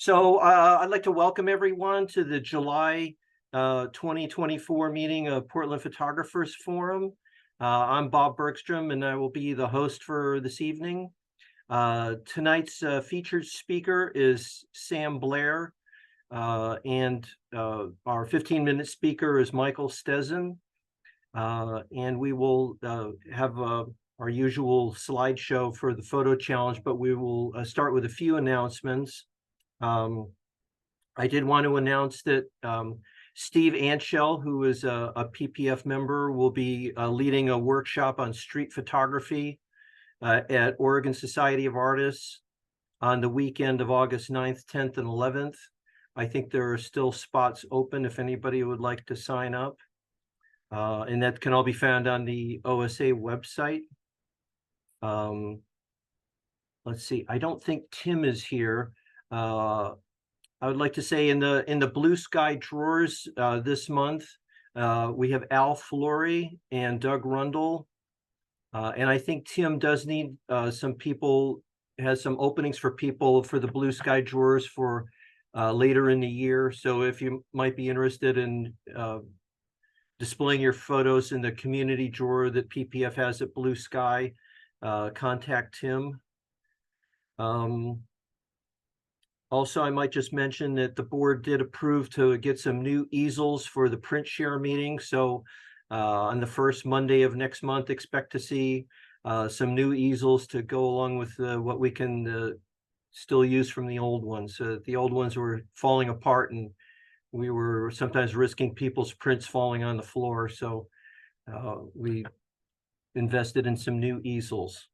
So I'd like to welcome everyone to the July 2024 meeting of Portland Photographers Forum. I'm Bob Bergstrom, and I will be the host for this evening. Tonight's featured speaker is Sam Blair, and our 15-minute speaker is Michael Steszyn. And we will have our usual slideshow for the photo challenge, but we will start with a few announcements. I did want to announce that Steve Antshell, who is a PPF member, will be leading a workshop on street photography at Oregon Society of Artists on the weekend of August 9th, 10th, and 11th. I think there are still spots open if anybody would like to sign up. And that can all be found on the OSA website. Let's see, I don't think Tim is here. I would like to say in the Blue Sky drawers this month, we have Al Flory and Doug Rundle. And I think Tim does need some people, has some openings for people for the Blue Sky drawers for later in the year. So if you might be interested in displaying your photos in the community drawer that PPF has at Blue Sky, contact Tim. Also, I might just mention that the board did approve to get some new easels for the print share meeting. So on the first Monday of next month, expect to see some new easels to go along with what we can still use from the old ones. The old ones were falling apart, and we were sometimes risking people's prints falling on the floor. So we invested in some new easels.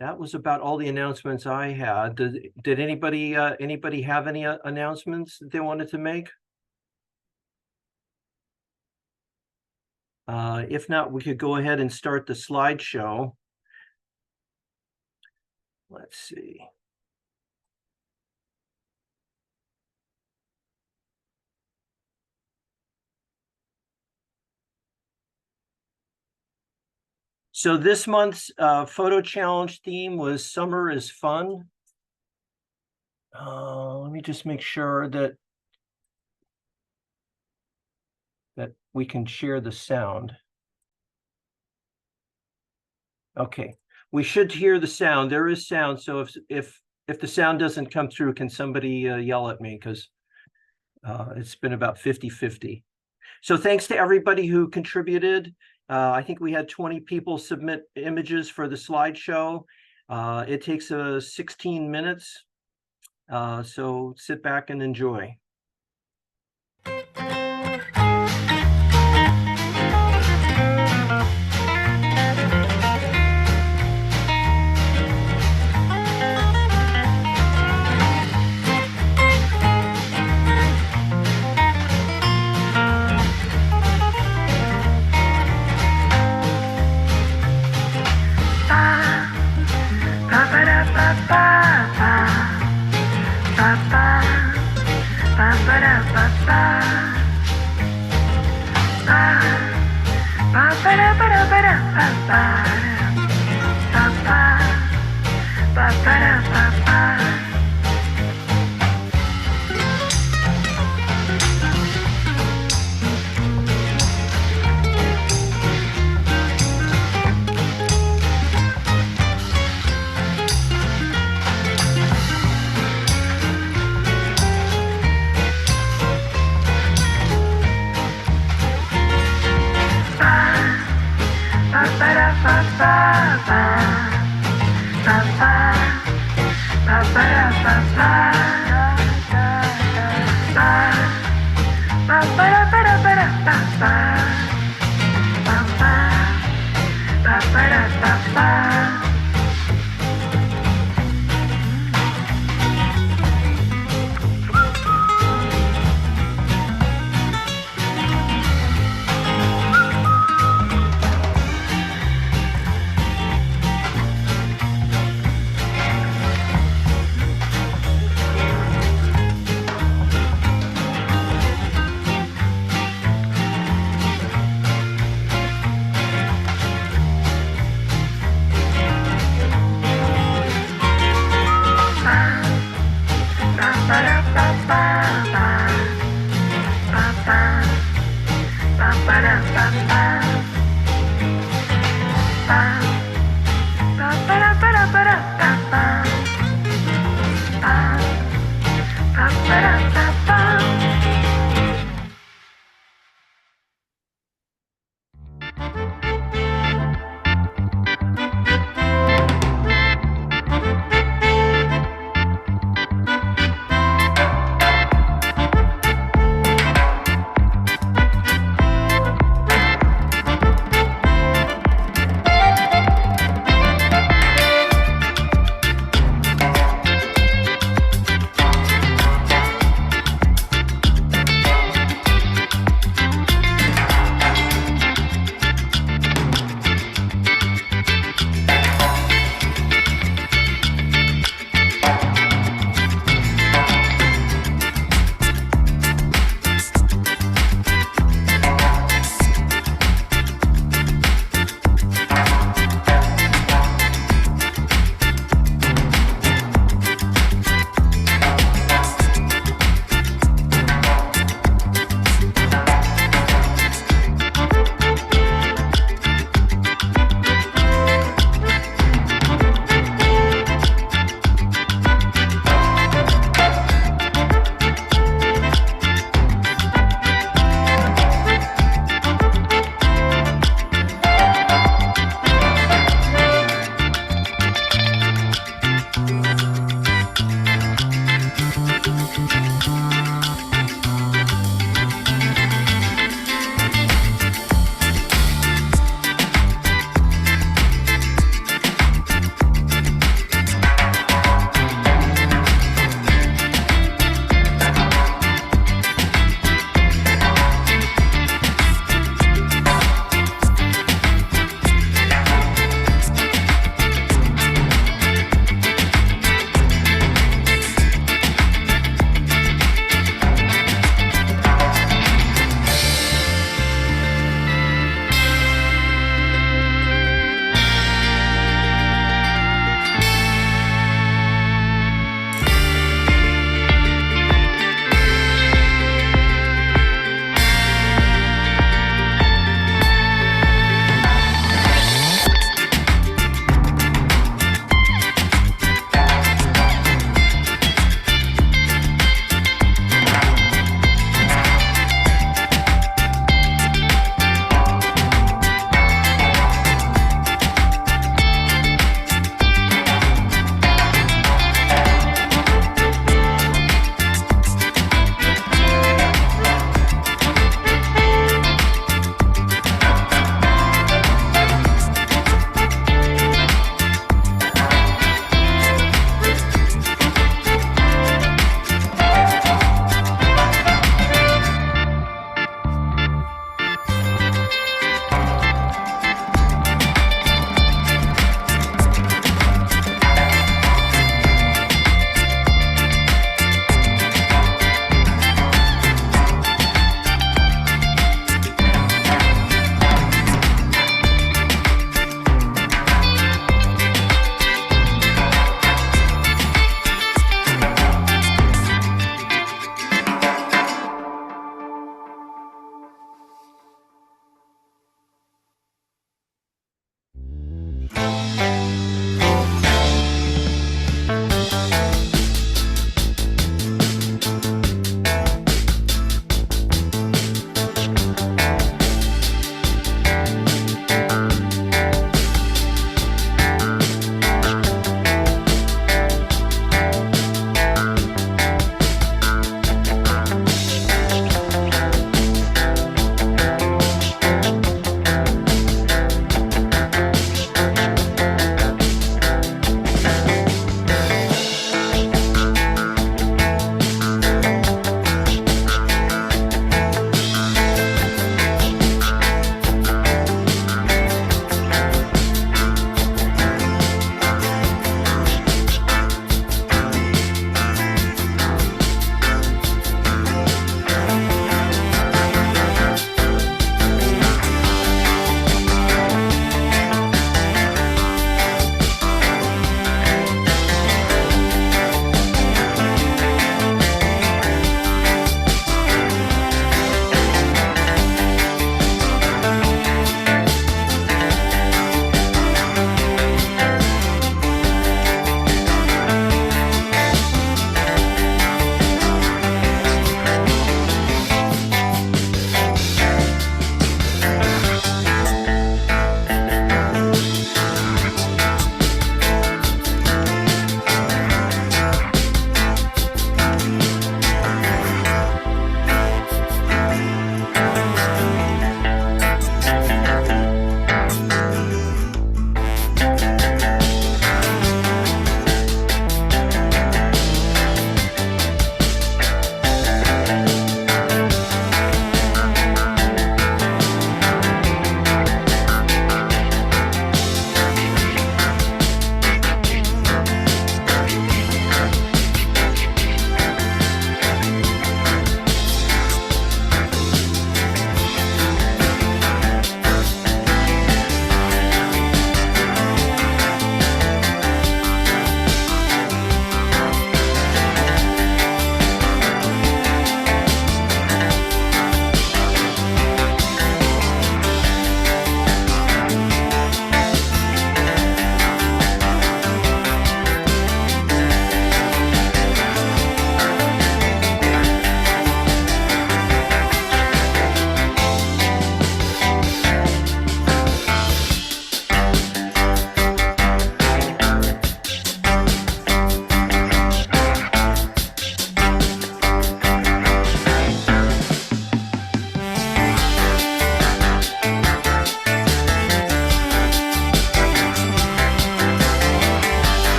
That was about all the announcements I had. Did anybody have any announcements that they wanted to make? If not, we could go ahead and start the slideshow. Let's see. So this month's photo challenge theme was Summer is Fun. Let me just make sure that we can share the sound. Okay, we should hear the sound. There is sound. So if the sound doesn't come through, can somebody yell at me, because it's been about 50-50. So thanks to everybody who contributed. I think we had 20 people submit images for the slideshow. It takes 16 minutes. So sit back and enjoy.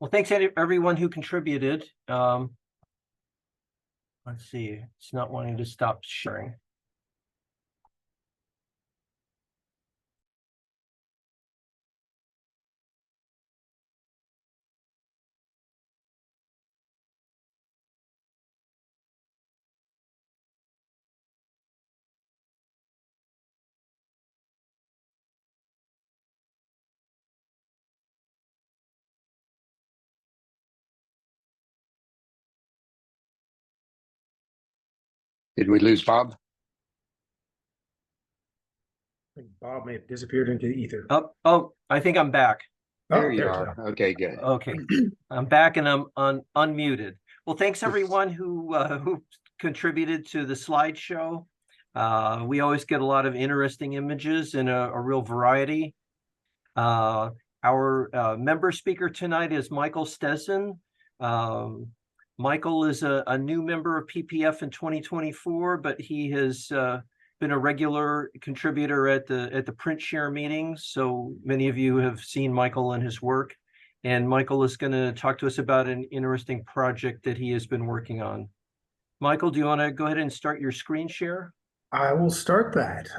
Well, thanks everyone who contributed. Let's see, it's not wanting to stop sharing. Did we lose Bob? I think Bob may have disappeared into the ether. Oh, I think I'm back. There you are. Okay, good. Okay, I'm back and I'm unmuted. Well, thanks everyone who contributed to the slideshow. We always get a lot of interesting images and a real variety. Our member speaker tonight is Michael Steszyn. Michael is a new member of PPF in 2024, but he has been a regular contributor at the print share meetings. So many of you have seen Michael and his work. And Michael is going to talk to us about an interesting project that he has been working on. Michael, do you want to go ahead and start your screen share? I will start that.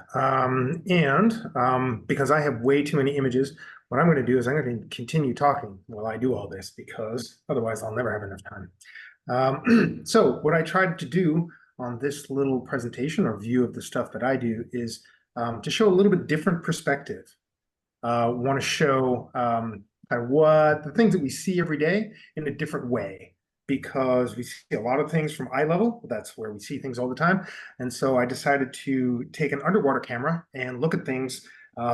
Because I have way too many images, what I'm going to do is I'm going to continue talking while I do all this, because otherwise I'll never have enough time. So what I tried to do on this little presentation or view of the stuff that I do is to show a little bit different perspective. Want to show kind of what the things that we see every day in a different way, because we see a lot of things from eye level. That's where we see things all the time. And so I decided to take an underwater camera and look at things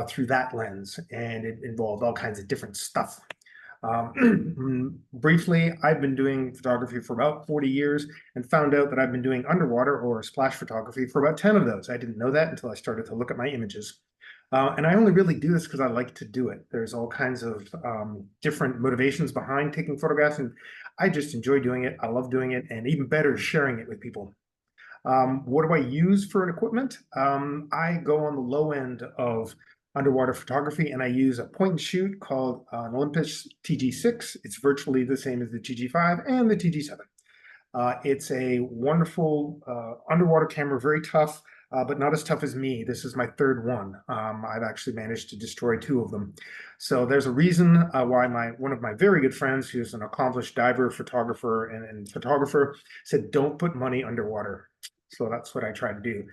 through that lens. And it involved all kinds of different stuff. Briefly, I've been doing photography for about 40 years and found out that I've been doing underwater or splash photography for about 10 of those. I didn't know that until I started to look at my images. And I only really do this because I like to do it. There's all kinds of different motivations behind taking photographs, and I just enjoy doing it. I love doing it, and even better, sharing it with people. What do I use for an equipment? I go on the low end of underwater photography, and I use a point and shoot called an Olympus TG6. It's virtually the same as the TG5 and the TG7. It's a wonderful underwater camera, very tough. But not as tough as me. This is my third one. I've actually managed to destroy 2 of them. So there's a reason why one of my very good friends, who's an accomplished diver, photographer, and photographer, said, don't put money underwater. So that's what I try to do.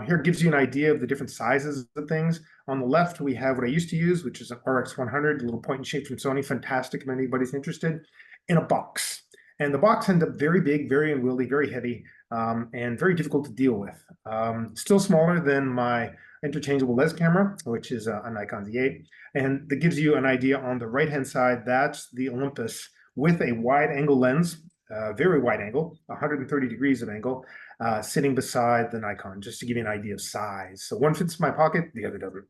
Here it gives you an idea of the different sizes of things. On the left, we have what I used to use, which is an RX100, a little point and shoot from Sony, fantastic if anybody's interested, in a box. And the box ended up very big, very unwieldy, very heavy, and very difficult to deal with. Still smaller than my interchangeable lens camera, which is a Nikon Z8. And that gives you an idea on the right-hand side. That's the Olympus with a wide angle lens, very wide angle, 130 degrees of angle, sitting beside the Nikon, just to give you an idea of size. So one fits in my pocket, the other doesn't.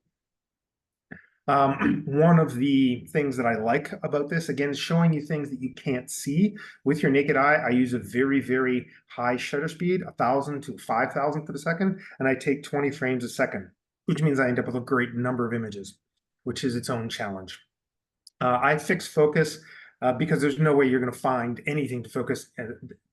One of the things that I like about this, again, showing you things that you can't see with your naked eye. I use a very, very high shutter speed, 1,000 to 5,000 for the second, and I take 20 frames a second, which means I end up with a great number of images, which is its own challenge. I fix focus because there's no way you're going to find anything to focus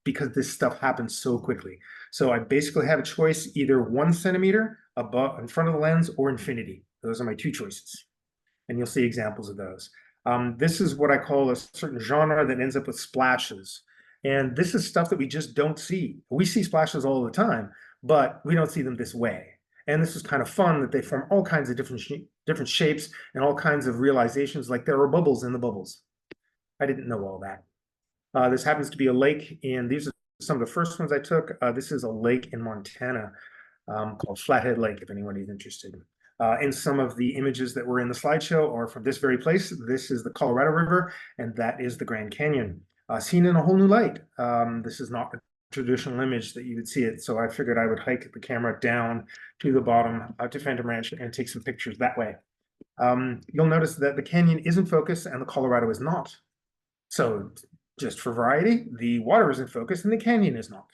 because this stuff happens so quickly. So I basically have a choice, either 1 centimeter above in front of the lens or infinity. Those are my 2 choices. And you'll see examples of those. This is what I call a certain genre that ends up with splashes. And this is stuff that we just don't see. We see splashes all the time, but we don't see them this way. And this is kind of fun that they form all kinds of different shapes and all kinds of realizations, like there are bubbles in the bubbles. I didn't know all that. This happens to be a lake, and these are some of the first ones I took. This is a lake in Montana called Flathead Lake, if anybody's interested. And some of the images that were in the slideshow are from this very place. This is the Colorado River, and that is the Grand Canyon, seen in a whole new light. This is not a traditional image that you would see it, so I figured I would hike the camera down to the bottom to Phantom Ranch and take some pictures that way. You'll notice that the canyon is in focus and the Colorado is not. So just for variety, the water is in focus and the canyon is not.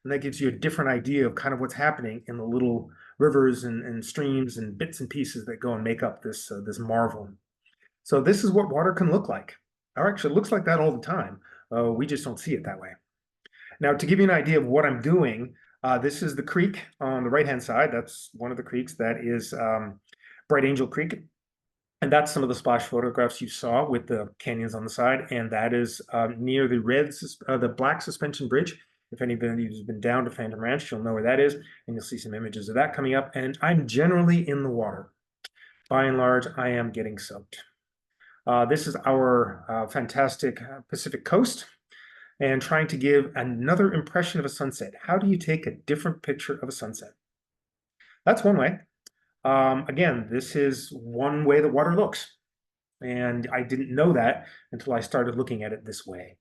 And that gives you a different idea of kind of what's happening in the little rivers and streams and bits and pieces that go and make up this marvel. So this is what water can look like. or actually it looks like that all the time. We just don't see it that way. Now, to give you an idea of what I'm doing, this is the creek on the right-hand side. That's one of the creeks. That is Bright Angel Creek. And that's some of the splash photographs you saw with the canyons on the side. And that is near the black suspension bridge. If anybody who's been down to Phantom Ranch, you'll know where that is. And you'll see some images of that coming up. And I'm generally in the water. By and large, I am getting soaked. This is our fantastic Pacific coast, and trying to give another impression of a sunset. How do you take a different picture of a sunset? That's one way. Again, this is one way the water looks, and I didn't know that until I started looking at it this way.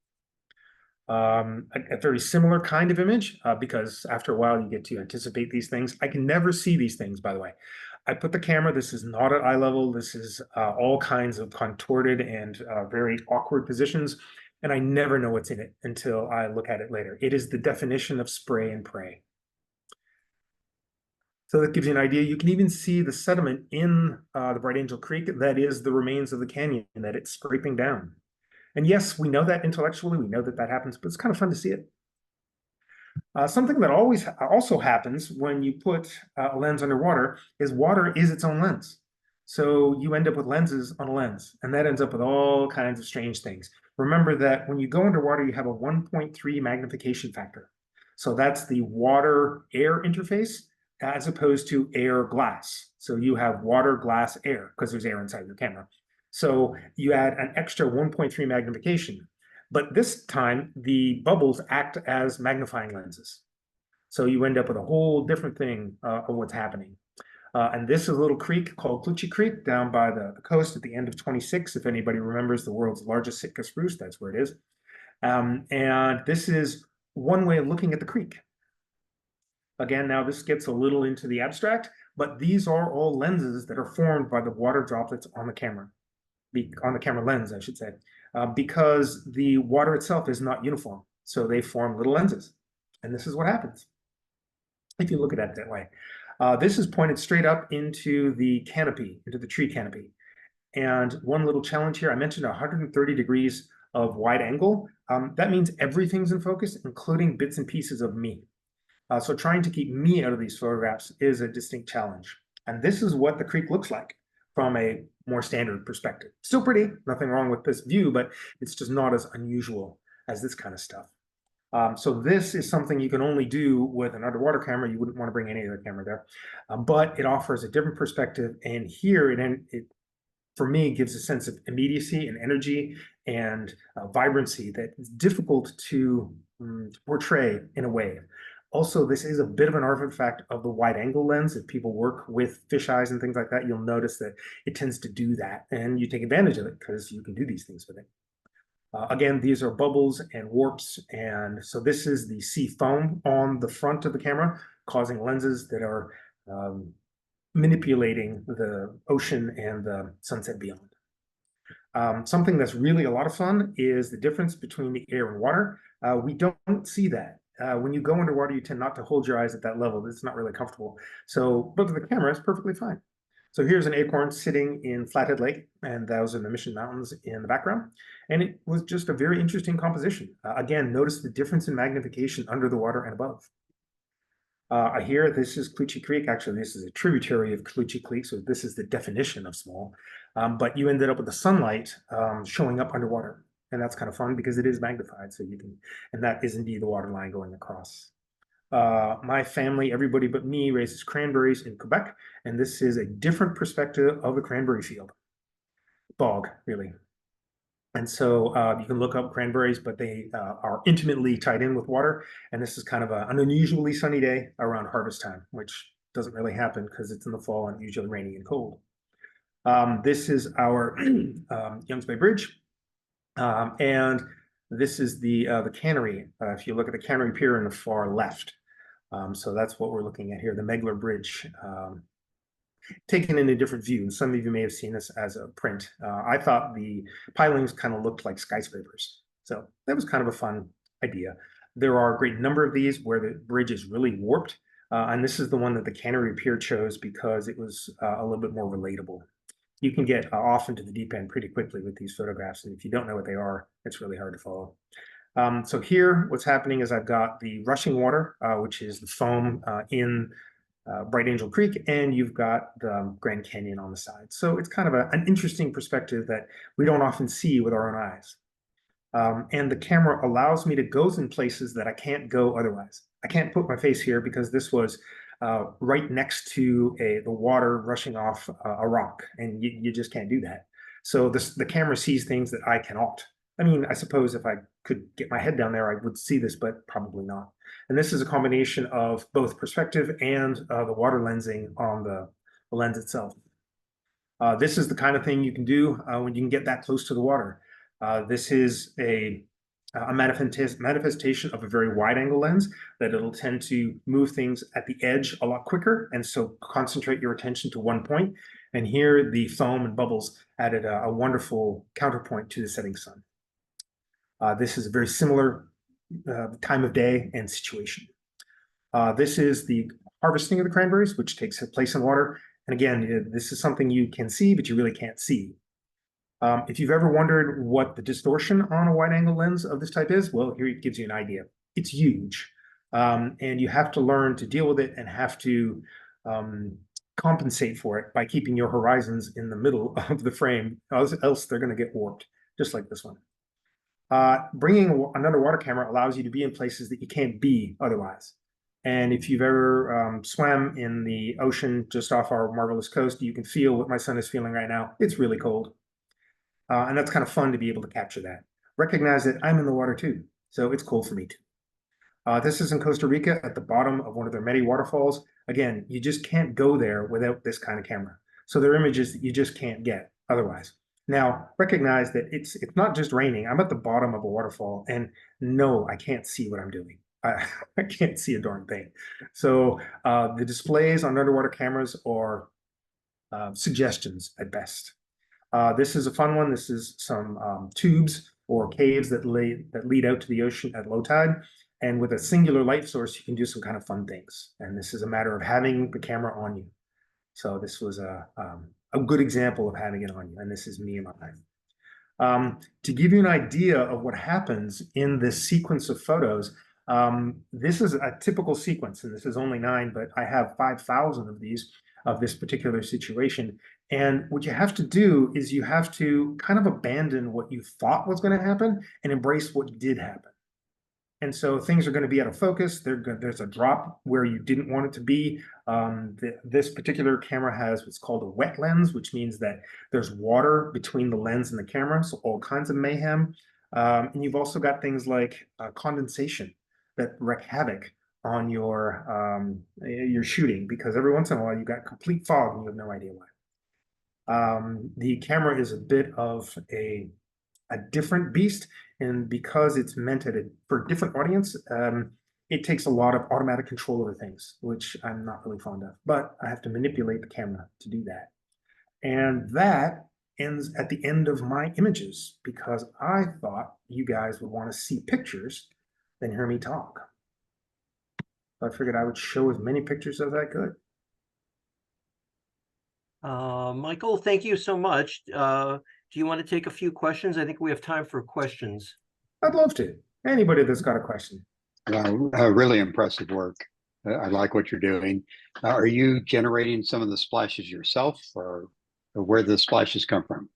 A very similar kind of image, because after a while you get to anticipate these things. I can never see these things, by the way. I put the camera, this is not at eye level, this is all kinds of contorted and very awkward positions, and I never know what's in it until I look at it later. It is the definition of spray and pray. So that gives you an idea. You can even see the sediment in the Bright Angel Creek. That is the remains of the canyon that it's scraping down. And yes, we know that intellectually, we know that that happens, but it's kind of fun to see it. Something that always also happens when you put a lens underwater is water is its own lens. So you end up with lenses on a lens, and that ends up with all kinds of strange things. Remember that when you go underwater, you have a 1.3 magnification factor. So that's the water-air interface as opposed to air-glass. So you have water, glass, air, because there's air inside your camera. So you add an extra 1.3 magnification. But this time, the bubbles act as magnifying lenses. So you end up with a whole different thing of what's happening. And this is a little creek called Clutchie Creek down by the coast at the end of 26. If anybody remembers the world's largest Sitka spruce, that's where it is. And this is one way of looking at the creek. Again, now this gets a little into the abstract, but these are all lenses that are formed by the water droplets on the camera lens, I should say, because the water itself is not uniform. So they form little lenses. And this is what happens if you look at it that way. This is pointed straight up into the canopy, into the tree canopy. And one little challenge here, I mentioned 130 degrees of wide angle. That means everything's in focus, including bits and pieces of me. So trying to keep me out of these photographs is a distinct challenge. And this is what the creek looks like from a more standard perspective. Still pretty, nothing wrong with this view, but it's just not as unusual as this kind of stuff. So this is something you can only do with an underwater camera. You wouldn't want to bring any other camera there, but it offers a different perspective. And here it for me, gives a sense of immediacy and energy and vibrancy that is difficult to portray in a wave. Also, this is a bit of an artifact of the wide angle lens. If people work with fisheyes and things like that, you'll notice that it tends to do that, and you take advantage of it because you can do these things with it. Again, these are bubbles and warps, and so this is the sea foam on the front of the camera, causing lenses that are manipulating the ocean and the sunset beyond. Something that's really a lot of fun is the difference between the air and water. We don't see that. When you go underwater, you tend not to hold your eyes at that level. It's not really comfortable. So, but with the camera, it's perfectly fine. So here's an acorn sitting in Flathead Lake, and those are the Mission Mountains in the background. And it was just a very interesting composition. Again, notice the difference in magnification under the water and above. Here, this is Clutchie Creek. Actually, this is a tributary of Clutchie Creek, so this is the definition of small. But you ended up with the sunlight showing up underwater. And that's kind of fun because it is magnified, so you can, and that is indeed the water line going across. My family, everybody but me, raises cranberries in Quebec, and this is a different perspective of the cranberry field. Bog, really. And so you can look up cranberries, but they are intimately tied in with water. And this is kind of an unusually sunny day around harvest time, which doesn't really happen because it's in the fall and usually rainy and cold. This is our Youngs Bay Bridge. And this is the cannery. If you look at the cannery pier in the far left. So that's what we're looking at here, the Megler Bridge, taken in a different view. And some of you may have seen this as a print. I thought the pilings kind of looked like skyscrapers. So that was kind of a fun idea. There are a great number of these where the bridge is really warped. And this is the one that the cannery pier chose because it was a little bit more relatable. you can get off into the deep end pretty quickly with these photographs. And if you don't know what they are, it's really hard to follow. So here, what's happening is I've got the rushing water, which is the foam in Bright Angel Creek, and you've got the Grand Canyon on the side. So it's kind of an interesting perspective that we don't often see with our own eyes. And the camera allows me to go in places that I can't go otherwise. I can't put my face here because this was right next to the water rushing off a rock, and you just can't do that. So the camera sees things that I cannot. I mean, I suppose if I could get my head down there, I would see this, but probably not. And this is a combination of both perspective and the water lensing on the lens itself. This is the kind of thing you can do when you can get that close to the water. This is a manifestation of a very wide angle lens that it'll tend to move things at the edge a lot quicker, and so concentrate your attention to one point. And here the foam and bubbles added a wonderful counterpoint to the setting sun. This is a very similar time of day and situation. This is the harvesting of the cranberries, which takes place in water. And again, this is something you can see, but you really can't see. If you've ever wondered what the distortion on a wide angle lens of this type is, well, here it gives you an idea. It's huge. And you have to learn to deal with it and have to compensate for it by keeping your horizons in the middle of the frame, else they're going to get warped, just like this one. Bringing an underwater camera allows you to be in places that you can't be otherwise. And if you've ever swam in the ocean just off our marvelous coast, you can feel what my son is feeling right now. It's really cold. And that's kind of fun to be able to capture that. Recognize that I'm in the water too, so it's cold for me too. This is in Costa Rica at the bottom of one of their many waterfalls. Again, you just can't go there without this kind of camera. So there are images that you just can't get otherwise. Now, recognize that it's not just raining. I'm at the bottom of a waterfall, and no, I can't see what I'm doing. I can't see a darn thing. So the displays on underwater cameras are suggestions at best. This is a fun one. This is some tubes or caves that lead out to the ocean at low tide. And with a singular light source, you can do some kind of fun things. And this is a matter of having the camera on you. So this was a good example of having it on you. And this is me in my life. To give you an idea of what happens in this sequence of photos, this is a typical sequence, and this is only 9, but I have 5,000 of these of this particular situation. And what you have to do is you have to kind of abandon what you thought was going to happen and embrace what did happen. And so things are going to be out of focus. There's a drop where you didn't want it to be. This particular camera has what's called a wet lens, which means that there's water between the lens and the camera, so all kinds of mayhem. And you've also got things like condensation that wreak havoc on your shooting, because every once in a while you've got complete fog and you have no idea why. The camera is a bit of a different beast, and because it's meant for a different audience, it takes a lot of automatic control over things, which I'm not really fond of, but I have to manipulate the camera to do that. And that ends at the end of my images, because I thought you guys would want to see pictures than hear me talk. So I figured I would show as many pictures as I could. Michael, thank you so much. Do you want to take a few questions? I think we have time for questions. I'd love to. Anybody that's got a question. Really impressive work. I like what you're doing. Are you generating some of the splashes yourself, or where the splashes come from?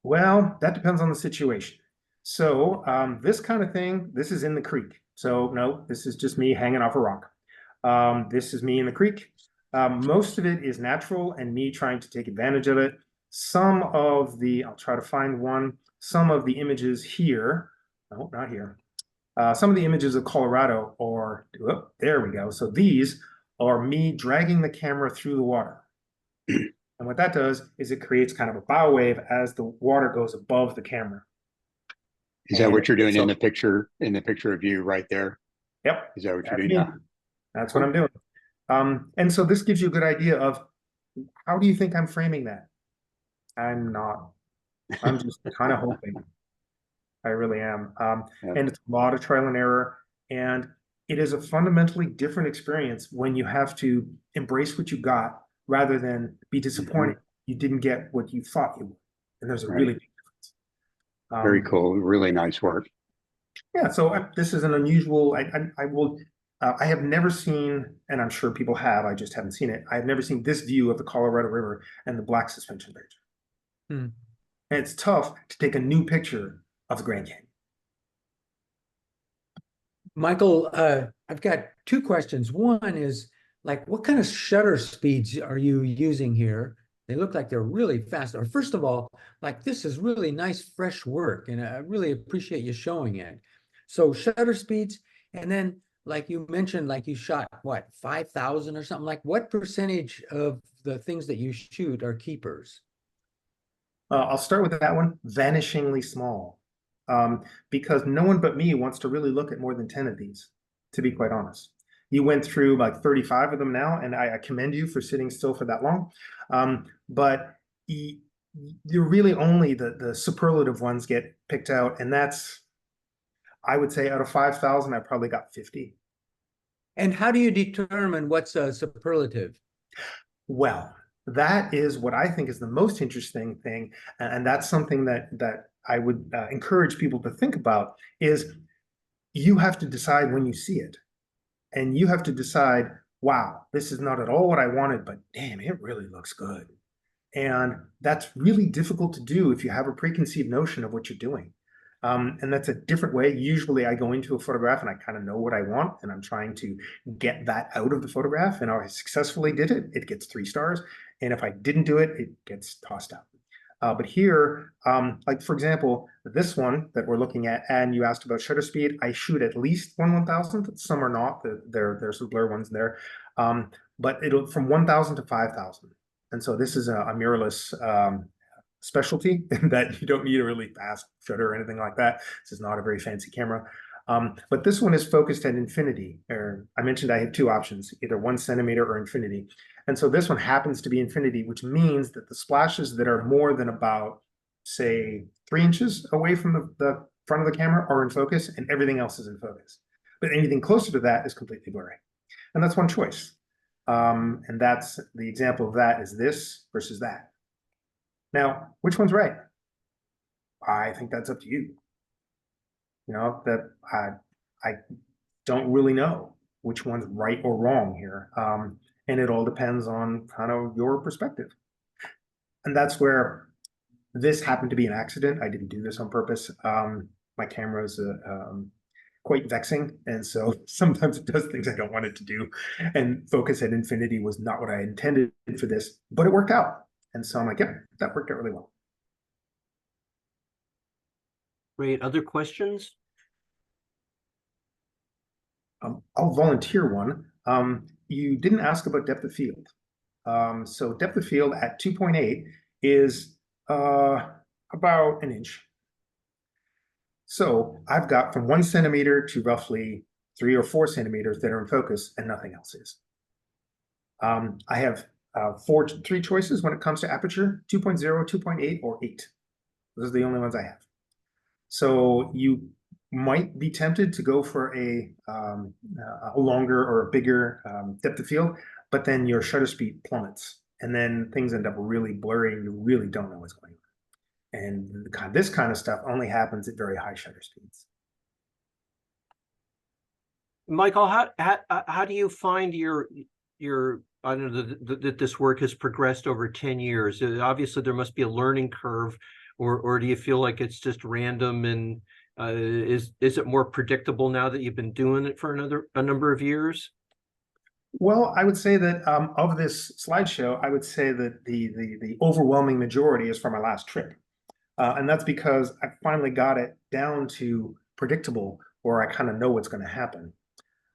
Well, that depends on the situation. So this kind of thing, this is in the creek. So no, this is just me hanging off a rock. This is me in the creek. Most of it is natural and me trying to take advantage of it. Some of the, I'll try to find one, some of the images here, no, not here. Some of the images of Colorado are, oh, there we go. So these are me dragging the camera through the water. And what that does is it creates kind of a bow wave as the water goes above the camera. Is that what you're doing in the picture of you right there? Yep. Is that what you're doing? That's what I'm doing. And so this gives you a good idea of how do you think I'm framing that? I'm not. I'm just kind of hoping. I really am. And it's a lot of trial and error. And it is a fundamentally different experience when you have to embrace what you got rather than be disappointed you didn't get what you thought you would. And there's a Right. really big difference. Very cool. Really nice work. Yeah, so this is an unusual. I have never seen, and I'm sure people have. I just haven't seen it. I've never seen this view of the Colorado River and the Black Suspension Bridge. Hmm. And it's tough to take a new picture of the Grand Canyon. Michael, I've got two questions. One is like, what kind of shutter speeds are you using here? They look like they're really fast. Or first of all, like this is really nice, fresh work, and I really appreciate you showing it. So shutter speeds, and then like you mentioned, like you shot what, 5,000 or something. Like what percentage of the things that you shoot are keepers? I'll start with that one, vanishingly small, because no one but me wants to really look at more than 10 of these, to be quite honest. You went through like 35 of them now, and I commend you for sitting still for that long. But you're really only the superlative ones get picked out, and that's, I would say out of 5,000, I probably got 50. And how do you determine what's a superlative? Well, that is what I think is the most interesting thing, and that's something that I would encourage people to think about is you have to decide when you see it, and you have to decide, wow, this is not at all what I wanted, but damn, it really looks good. And that's really difficult to do if you have a preconceived notion of what you're doing. And that's a different way. Usually I go into a photograph and I kind of know what I want, and I'm trying to get that out of the photograph. And if I successfully did it, it gets 3 stars. And if I didn't do it, it gets tossed out. But here, like for example, this one that we're looking at, and you asked about shutter speed, I shoot at least 1/1000th. Some are not. There's some blur ones there. But it'll from 1,000 to 5,000. And so this is a mirrorless specialty that you don't need a really fast shutter or anything like that. This is not a very fancy camera. But this one is focused at infinity. Or I mentioned I had 2 options, either 1 centimeter or infinity. And so this one happens to be infinity, which means that the splashes that are more than about, say, 3 inches away from the front of the camera are in focus, and everything else is in focus. But anything closer to that is completely blurry. And that's one choice. And that's the example of that is this versus that. Now, which one's right? I think that's up to you. You know, that I don't really know which one's right or wrong here. And it all depends on kind of your perspective. And that's where this happened to be an accident. I didn't do this on purpose. My camera is quite vexing, and so sometimes it does things I don't want it to do. And focus at infinity was not what I intended for this, but it worked out. And so I'm like, yeah, that worked out really well. Great. Other questions? I'll volunteer one. You didn't ask about depth of field. So depth of field at 2.8 is about an inch. So I've got from 1 centimeter to roughly 3 or 4 centimeters that are in focus, and nothing else is. I have 3 choices when it comes to aperture: 2.0, 2.8, or 8. Those are the only ones I have. So you might be tempted to go for a longer or a bigger depth of field, but then your shutter speed plummets, and then things end up really blurry, and you really don't know what's going on. And this kind of stuff only happens at very high shutter speeds. Michael, how do you find your I don't know that this work has progressed over 10 years? Obviously, there must be a learning curve, or do you feel like it's just random? And is it more predictable now that you've been doing it for a number of years? Well, I would say that of this slideshow, I would say that the overwhelming majority is from my last trip. And that's because I finally got it down to predictable, where I kind of know what's going to happen.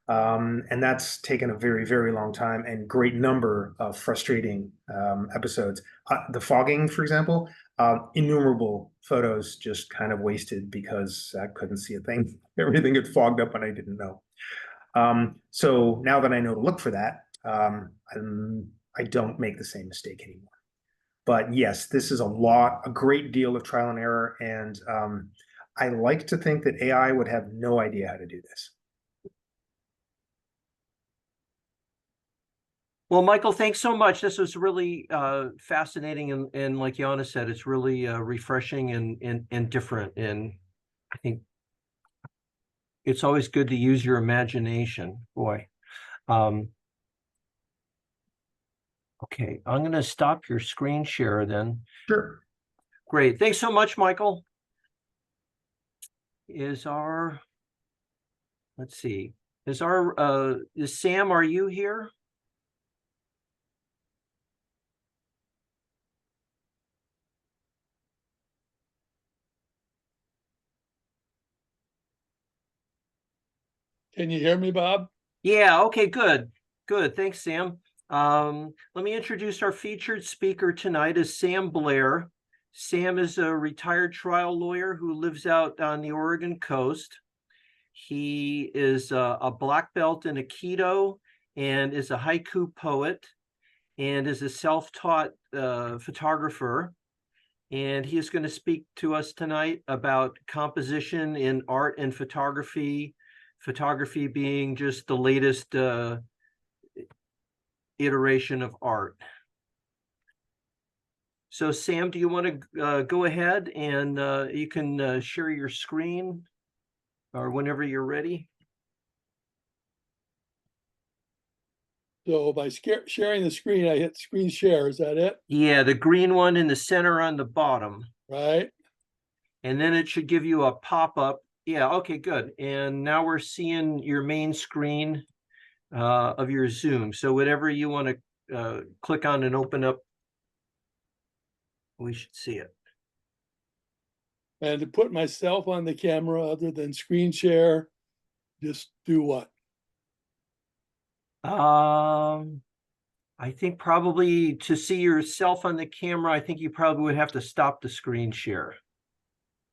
And that's taken a very, very long time and great number of frustrating episodes. The fogging, for example, innumerable photos just kind of wasted because I couldn't see a thing. Everything had fogged up and I didn't know. So now that I know to look for that, I don't make the same mistake anymore. But yes, this is a great deal of trial and error. And I like to think that AI would have no idea how to do this. Well, Michael, thanks so much. This was really fascinating, and like Yana said, it's really refreshing and different. And I think it's always good to use your imagination, boy. Okay, I'm going to stop your screen share then. Sure. Great. Thanks so much, Michael. Let's see. Is Sam, are you here? Can you hear me, Bob? Yeah, okay, good. Good. Thanks, Sam. Let me introduce our featured speaker tonight is Sam Blair. Sam is a retired trial lawyer who lives out on the Oregon coast. He is a black belt in Aikido and is a haiku poet and is a self-taught photographer. And he is going to speak to us tonight about composition in art and photography, photography being just the latest iteration of art. So Sam, do you want to go ahead and you can share your screen or whenever you're ready? So by sharing the screen, I hit screen share. Is that it? Yeah, the green one in the center on the bottom. Right. And then it should give you a pop-up. Yeah, okay, good. And now we're seeing your main screen of your Zoom. So whatever you want to click on and open up, we should see it. And to put myself on the camera other than screen share, just do what? I think probably to see yourself on the camera, I think you probably would have to stop the screen share.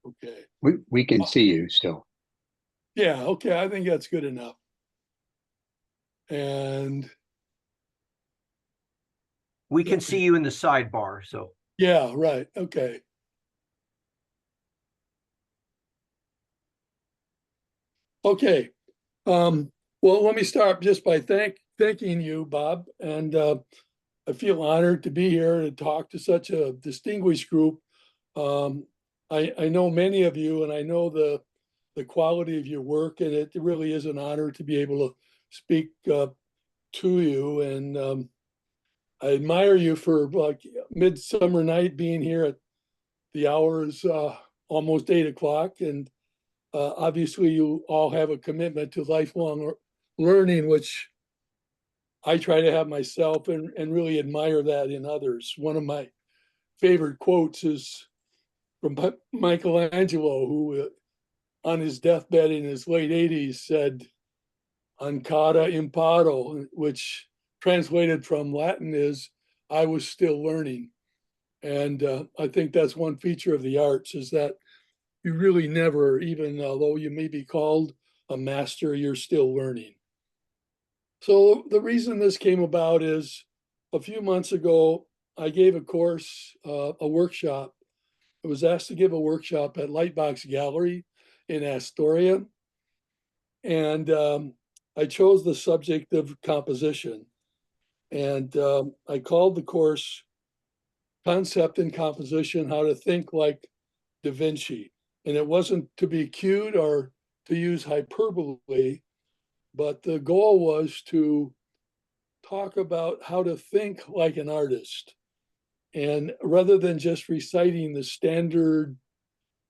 Okay. We can see you still. Yeah, okay. I think that's good enough. And we can see you in the sidebar, so. Yeah, right. Okay. Okay. Well, let me start just by thanking you, Bob. And I feel honored to be here to talk to such a distinguished group. I know many of you, and I know the quality of your work, and it really is an honor to be able to speak to you. And I admire you for like midsummer night being here at the hour is almost 8 o'clock, and obviously you all have a commitment to lifelong learning, which I try to have myself, and really admire that in others. One of my favorite quotes is from Michelangelo, who on his deathbed in his late 80s said, "Ancora imparo," which translated from Latin is, "I was still learning." And I think that's one feature of the arts, is that you really never, even although you may be called a master, you're still learning. So the reason this came about is a few months ago, I gave a course, a workshop. I was asked to give a workshop at Lightbox Gallery in Astoria. And I chose the subject of composition. And I called the course Concept and Composition, How to Think Like Da Vinci. And it wasn't to be cute or to use hyperbole, but the goal was to talk about how to think like an artist. And rather than just reciting the standard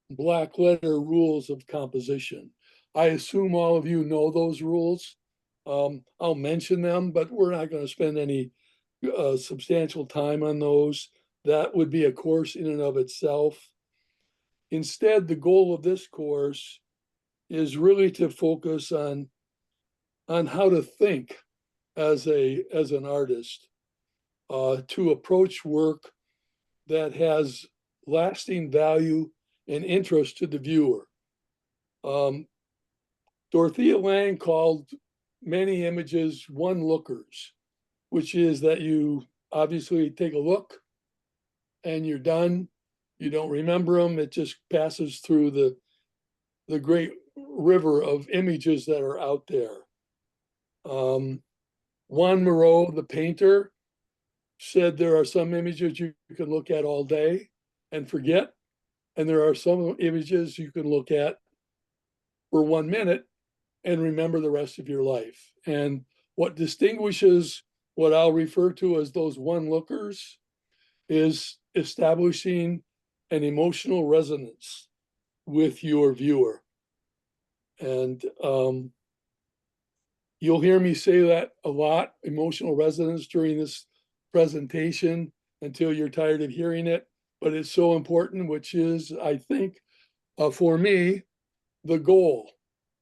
black letter rules of composition, I assume all of you know those rules. I'll mention them, but we're not going to spend any substantial time on those. That would be a course in and of itself. Instead, the goal of this course is really to focus on how to think as an artist, to approach work that has lasting value and interest to the viewer. Dorothea Lange called many images one-lookers, which is that you obviously take a look and you're done. You don't remember them. It just passes through the great river of images that are out there. Juan Moreau, the painter, said there are some images you can look at all day and forget, and there are some images you can look at for 1 minute and remember the rest of your life. And what distinguishes what I'll refer to as those one-lookers is establishing an emotional resonance with your viewer. And you'll hear me say that a lot, emotional resonance, during this presentation until you're tired of hearing it. But it's so important, which is, I think, for me, the goal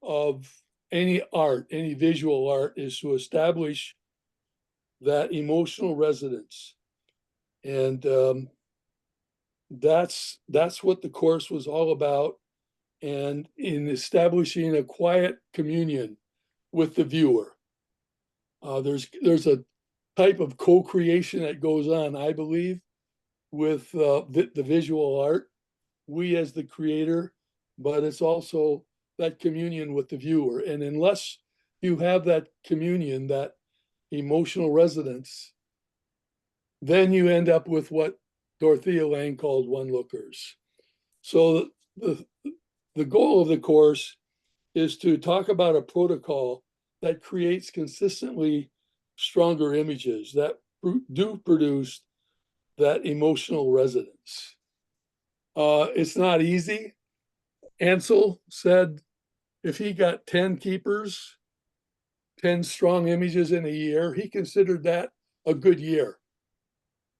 of any art, any visual art, is to establish that emotional resonance. And that's what the course was all about. And in establishing a quiet communion with the viewer. There's a type of co-creation that goes on, I believe, with the visual art, we as the creator, but it's also that communion with the viewer. And unless you have that communion, that emotional resonance, then you end up with what Dorothea Lange called one-lookers. So the goal of the course is to talk about a protocol that creates consistently stronger images that do produce that emotional resonance. It's not easy. Ansel said if he got 10 keepers, 10 strong images in a year, he considered that a good year.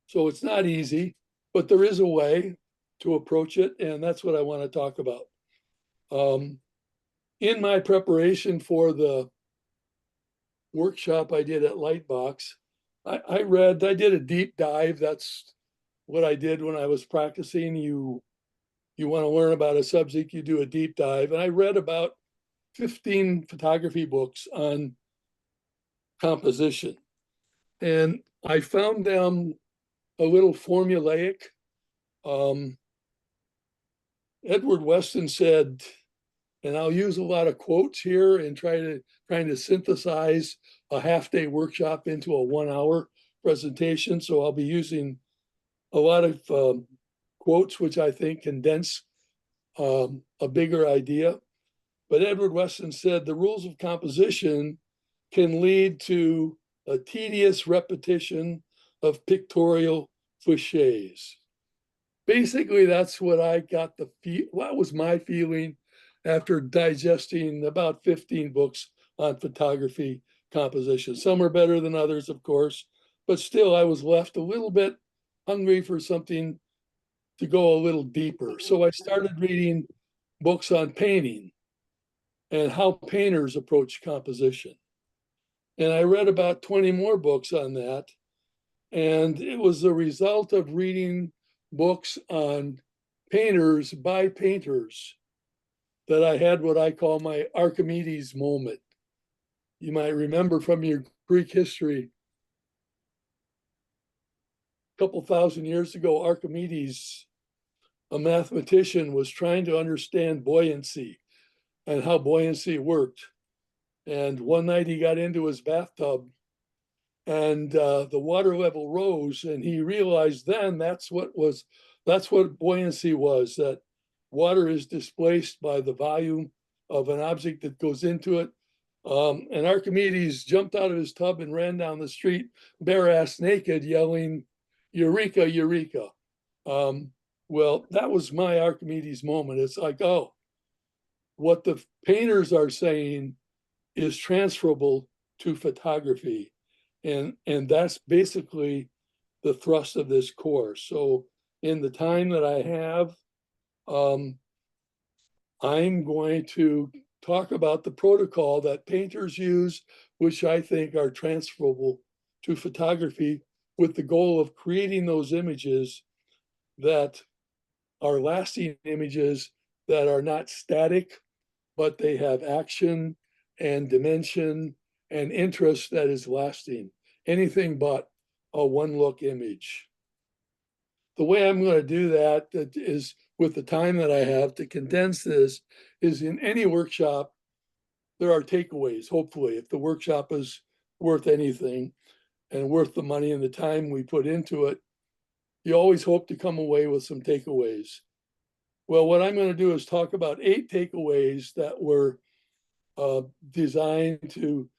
So it's not easy, but there is a way to approach it, and that's what I want to talk about. In my preparation for the workshop I did at Lightbox, I did a deep dive. That's what I did when I was practicing. You want to learn about a subject, you do a deep dive. And I read about 15 photography books on composition. And I found them a little formulaic. Edward Weston said, and I'll use a lot of quotes here and trying to synthesize a half-day workshop into a 1-hour presentation. So I'll be using a lot of quotes, which I think condense a bigger idea. But Edward Weston said the rules of composition can lead to a tedious repetition of pictorial cliches. Basically, that's what I got what was my feeling after digesting about 15 books on photography composition. Some are better than others, of course, but still I was left a little bit hungry for something to go a little deeper. So I started reading books on painting and how painters approach composition. And I read about 20 more books on that. And it was the result of reading books on painters by painters that I had what I call my Archimedes moment. You might remember from your Greek history, a couple thousand years ago, Archimedes, a mathematician, was trying to understand buoyancy and how buoyancy worked. And one night he got into his bathtub and the water level rose, and he realized then that's what buoyancy was, that water is displaced by the volume of an object that goes into it. And Archimedes jumped out of his tub and ran down the street, bare-ass naked, yelling, "Eureka, Eureka." Well, that was my Archimedes moment. It's like, oh, what the painters are saying is transferable to photography. And that's basically the thrust of this course. So in the time that I have, I'm going to talk about the protocol that painters use, which I think are transferable to photography, with the goal of creating those images that are lasting images that are not static, but they have action and dimension and interest that is lasting. Anything but a one-look image. The way I'm going to do that is, with the time that I have to condense this, is in any workshop, there are takeaways, hopefully. If the workshop is worth anything and worth the money and the time we put into it, you always hope to come away with some takeaways. Well, what I'm going to do is talk about 8 takeaways that were designed to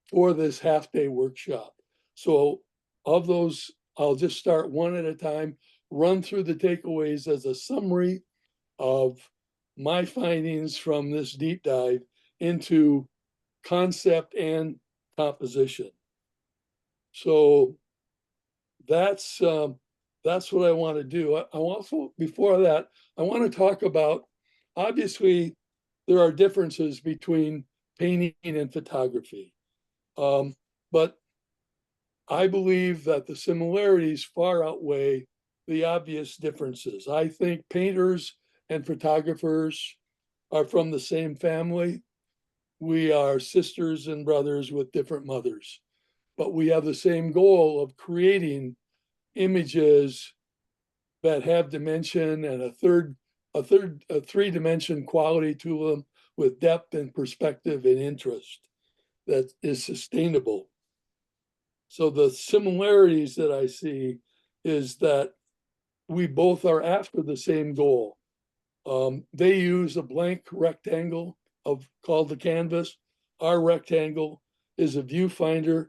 for this half-day workshop. So of those, I'll just start one at a time, run through the takeaways as a summary of my findings from this deep dive into concept and composition. So that's what I want to do. I also, before that, I want to talk about, obviously, there are differences between painting and photography. But I believe that the similarities far outweigh the obvious differences. I think painters and photographers are from the same family. We are sisters and brothers with different mothers, but we have the same goal of creating images that have dimension and a three-dimension quality to them with depth and perspective and interest that is sustainable. So the similarities that I see is that we both are after the same goal. They use a blank rectangle called the canvas. Our rectangle is a viewfinder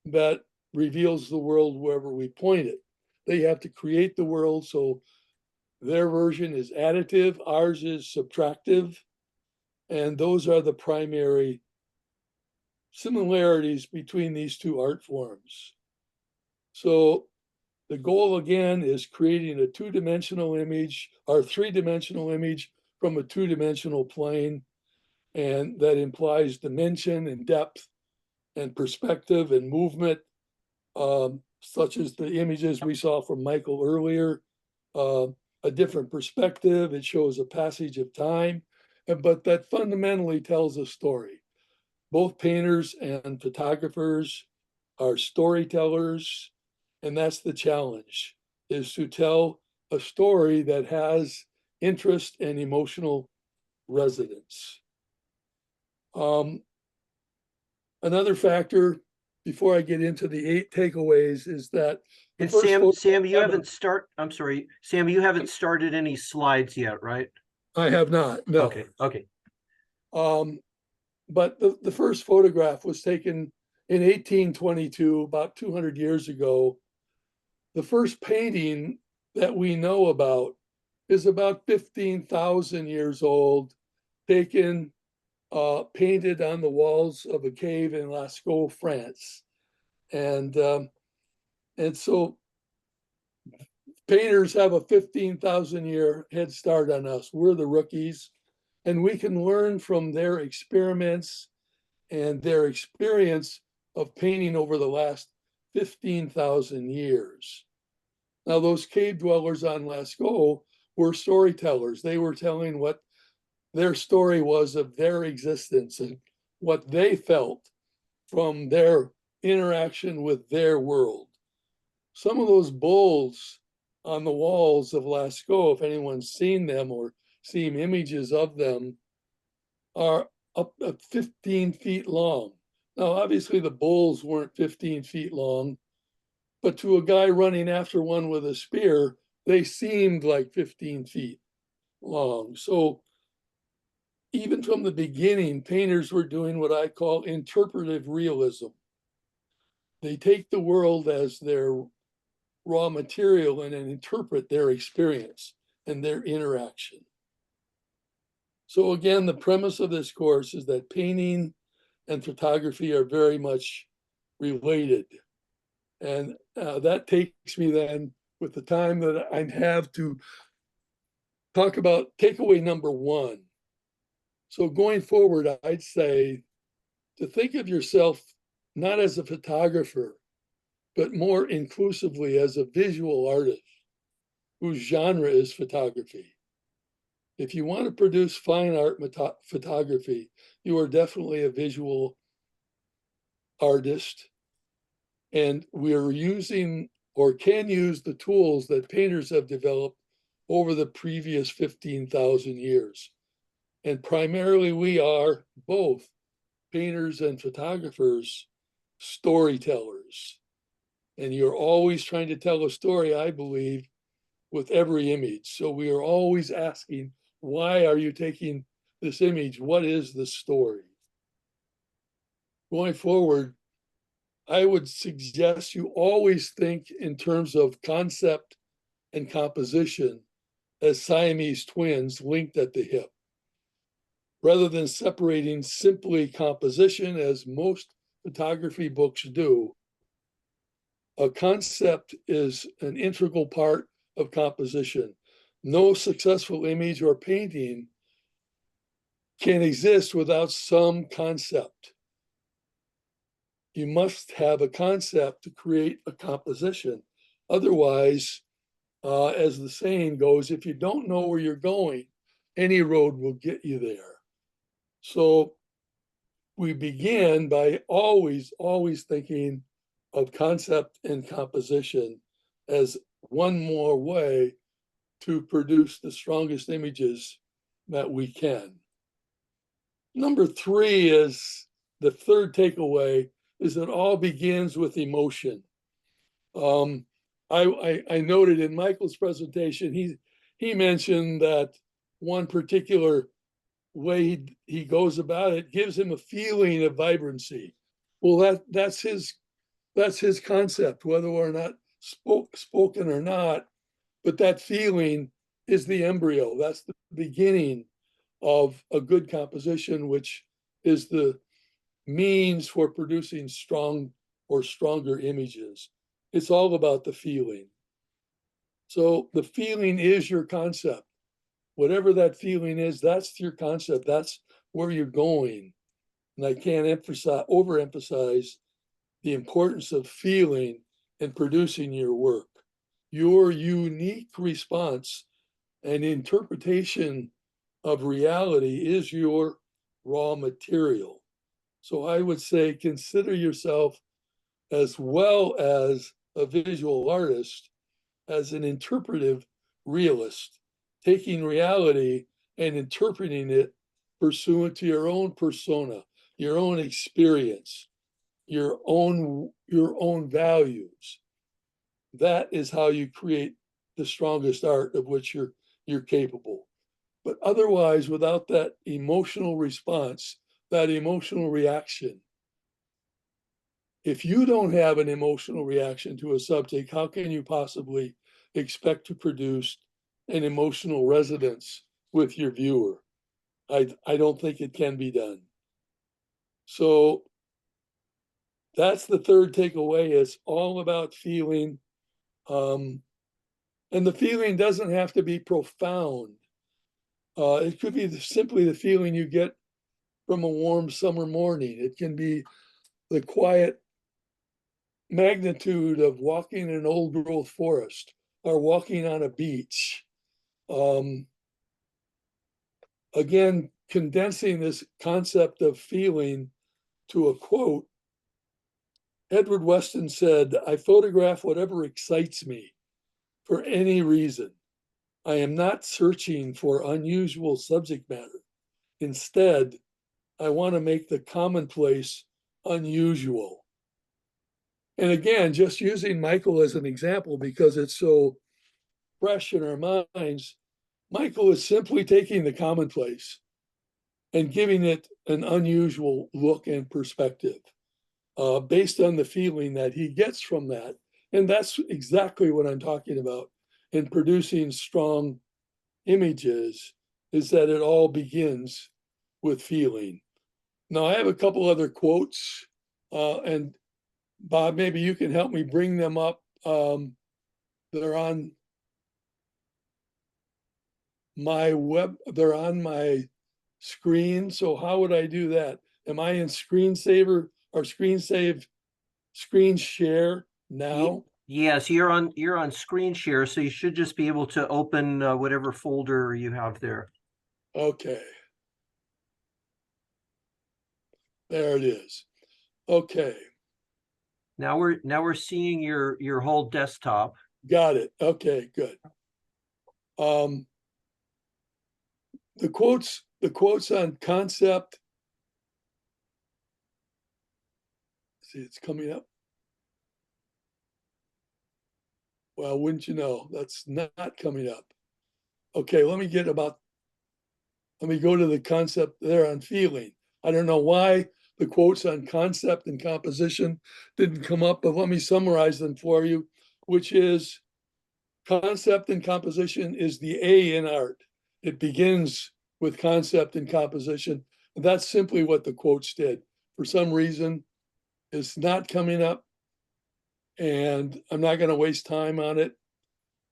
that reveals the world wherever we point it. They have to create the world, so their version is additive, ours is subtractive, and those are the primary similarities between these two art forms. So the goal again is creating a two-dimensional image or three-dimensional image from a two-dimensional plane, and that implies dimension and depth and perspective and movement, such as the images we saw from Michael earlier, a different perspective. It shows a passage of time, but that fundamentally tells a story. Both painters and photographers are storytellers, and that's the challenge, is to tell a story that has interest and emotional resonance. Another factor, before I get into the 8 takeaways, is that And Sam, you haven't I'm sorry, Sam, you haven't started any slides yet, right? I have not, no. Okay. But the first photograph was taken in 1822, about 200 years ago. The first painting that we know about is about 15,000 years old, taken, painted on the walls of a cave in Lascaux, France. And so painters have a 15,000 year head start on us. We're the rookies, and we can learn from their experiments and their experience of painting over the last 15,000 years. Now, those cave dwellers on Lascaux were storytellers. They were telling what their story was of their existence and what they felt from their interaction with their world. Some of those bulls on the walls of Lascaux, if anyone's seen them or seen images of them, are up 15 feet long. Now, obviously the bulls weren't 15 feet long, but to a guy running after one with a spear, they seemed like 15 feet long. So even from the beginning, painters were doing what I call interpretive realism. They take the world as their raw material and then interpret their experience and their interaction. So again, the premise of this course is that painting and photography are very much related. And that takes me then, with the time that I have, to talk about takeaway number 1. So going forward, I'd say to think of yourself not as a photographer, but more inclusively as a visual artist whose genre is photography. If you want to produce fine art photography, you are definitely a visual artist. And we are using or can use the tools that painters have developed over the previous 15,000 years. And primarily we are both painters and photographers storytellers. And you're always trying to tell a story, I believe, with every image. So we are always asking, why are you taking this image? What is the story? Going forward, I would suggest you always think in terms of concept and composition as Siamese twins linked at the hip, rather than separating simply composition as most photography books do. A concept is an integral part of composition. No successful image or painting can exist without some concept. You must have a concept to create a composition. Otherwise, as the saying goes, if you don't know where you're going, any road will get you there. So we begin by always thinking of concept and composition as one more way to produce the strongest images that we can. Number three is, the third takeaway is that all begins with emotion. I noted in Michael's presentation, he mentioned that one particular way he goes about it gives him a feeling of vibrancy. Well, that's his concept, whether or not spoken or not, but that feeling is the embryo. That's the beginning of a good composition, which is the means for producing strong or stronger images. It's all about the feeling. So the feeling is your concept. Whatever that feeling is, that's your concept. That's where you're going. And I can't overemphasize the importance of feeling in producing your work. Your unique response and interpretation of reality is your raw material. So I would say, consider yourself, as well as a visual artist, as an interpretive realist, taking reality and interpreting it pursuant to your own persona, your own experience, your own values. That is how you create the strongest art of which you're capable. But otherwise, without that emotional response, that emotional reaction, if you don't have an emotional reaction to a subject, how can you possibly expect to produce an emotional resonance with your viewer? I don't think it can be done. So that's the third takeaway. It's all about feeling. And the feeling doesn't have to be profound. It could be simply the feeling you get from a warm summer morning. It can be the quiet magnitude of walking in an old growth forest or walking on a beach. Again, condensing this concept of feeling to a quote, Edward Weston said, "I photograph whatever excites me for any reason. I am not searching for unusual subject matter. Instead, I want to make the commonplace unusual." And again, just using Michael as an example because it's so fresh in our minds, Michael is simply taking the commonplace and giving it an unusual look and perspective based on the feeling that he gets from that. And that's exactly what I'm talking about in producing strong images, is that it all begins with feeling. Now, I have a couple other quotes, and Bob, maybe you can help me bring them up. They're on my they're on my screen. So how would I do that? Am I in screensaver or screen share now? Yes, you're on screen share, so you should just be able to open whatever folder you have there. Okay. There it is. Okay. Now we're seeing your whole desktop. Got it. Okay, good. The quotes, on concept See, it's coming up. Well, wouldn't you know, that's not coming up. Okay, let me go to the concept there on feeling. I don't know why the quotes on concept and composition didn't come up, but let me summarize them for you, which is concept and composition is the A in art. It begins with concept and composition. And that's simply what the quotes did. For some reason, it's not coming up, and I'm not going to waste time on it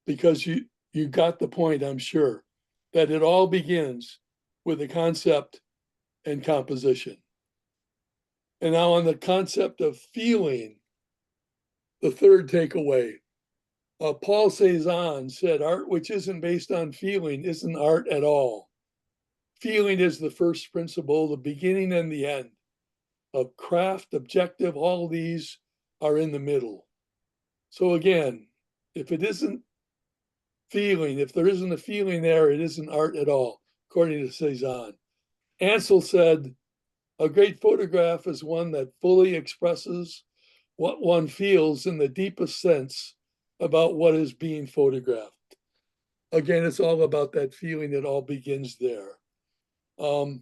because you got the point, I'm sure, that it all begins with the concept and composition. And now on the concept of feeling, the third takeaway, Paul Cézanne said, art which isn't based on feeling isn't art at all. Feeling is the first principle, the beginning and the end of craft, objective, all these are in the middle. So again, if it isn't feeling, if there isn't a feeling there, it isn't art at all, according to Cézanne. Ansel said, a great photograph is one that fully expresses what one feels in the deepest sense about what is being photographed. Again, it's all about that feeling. It all begins there. I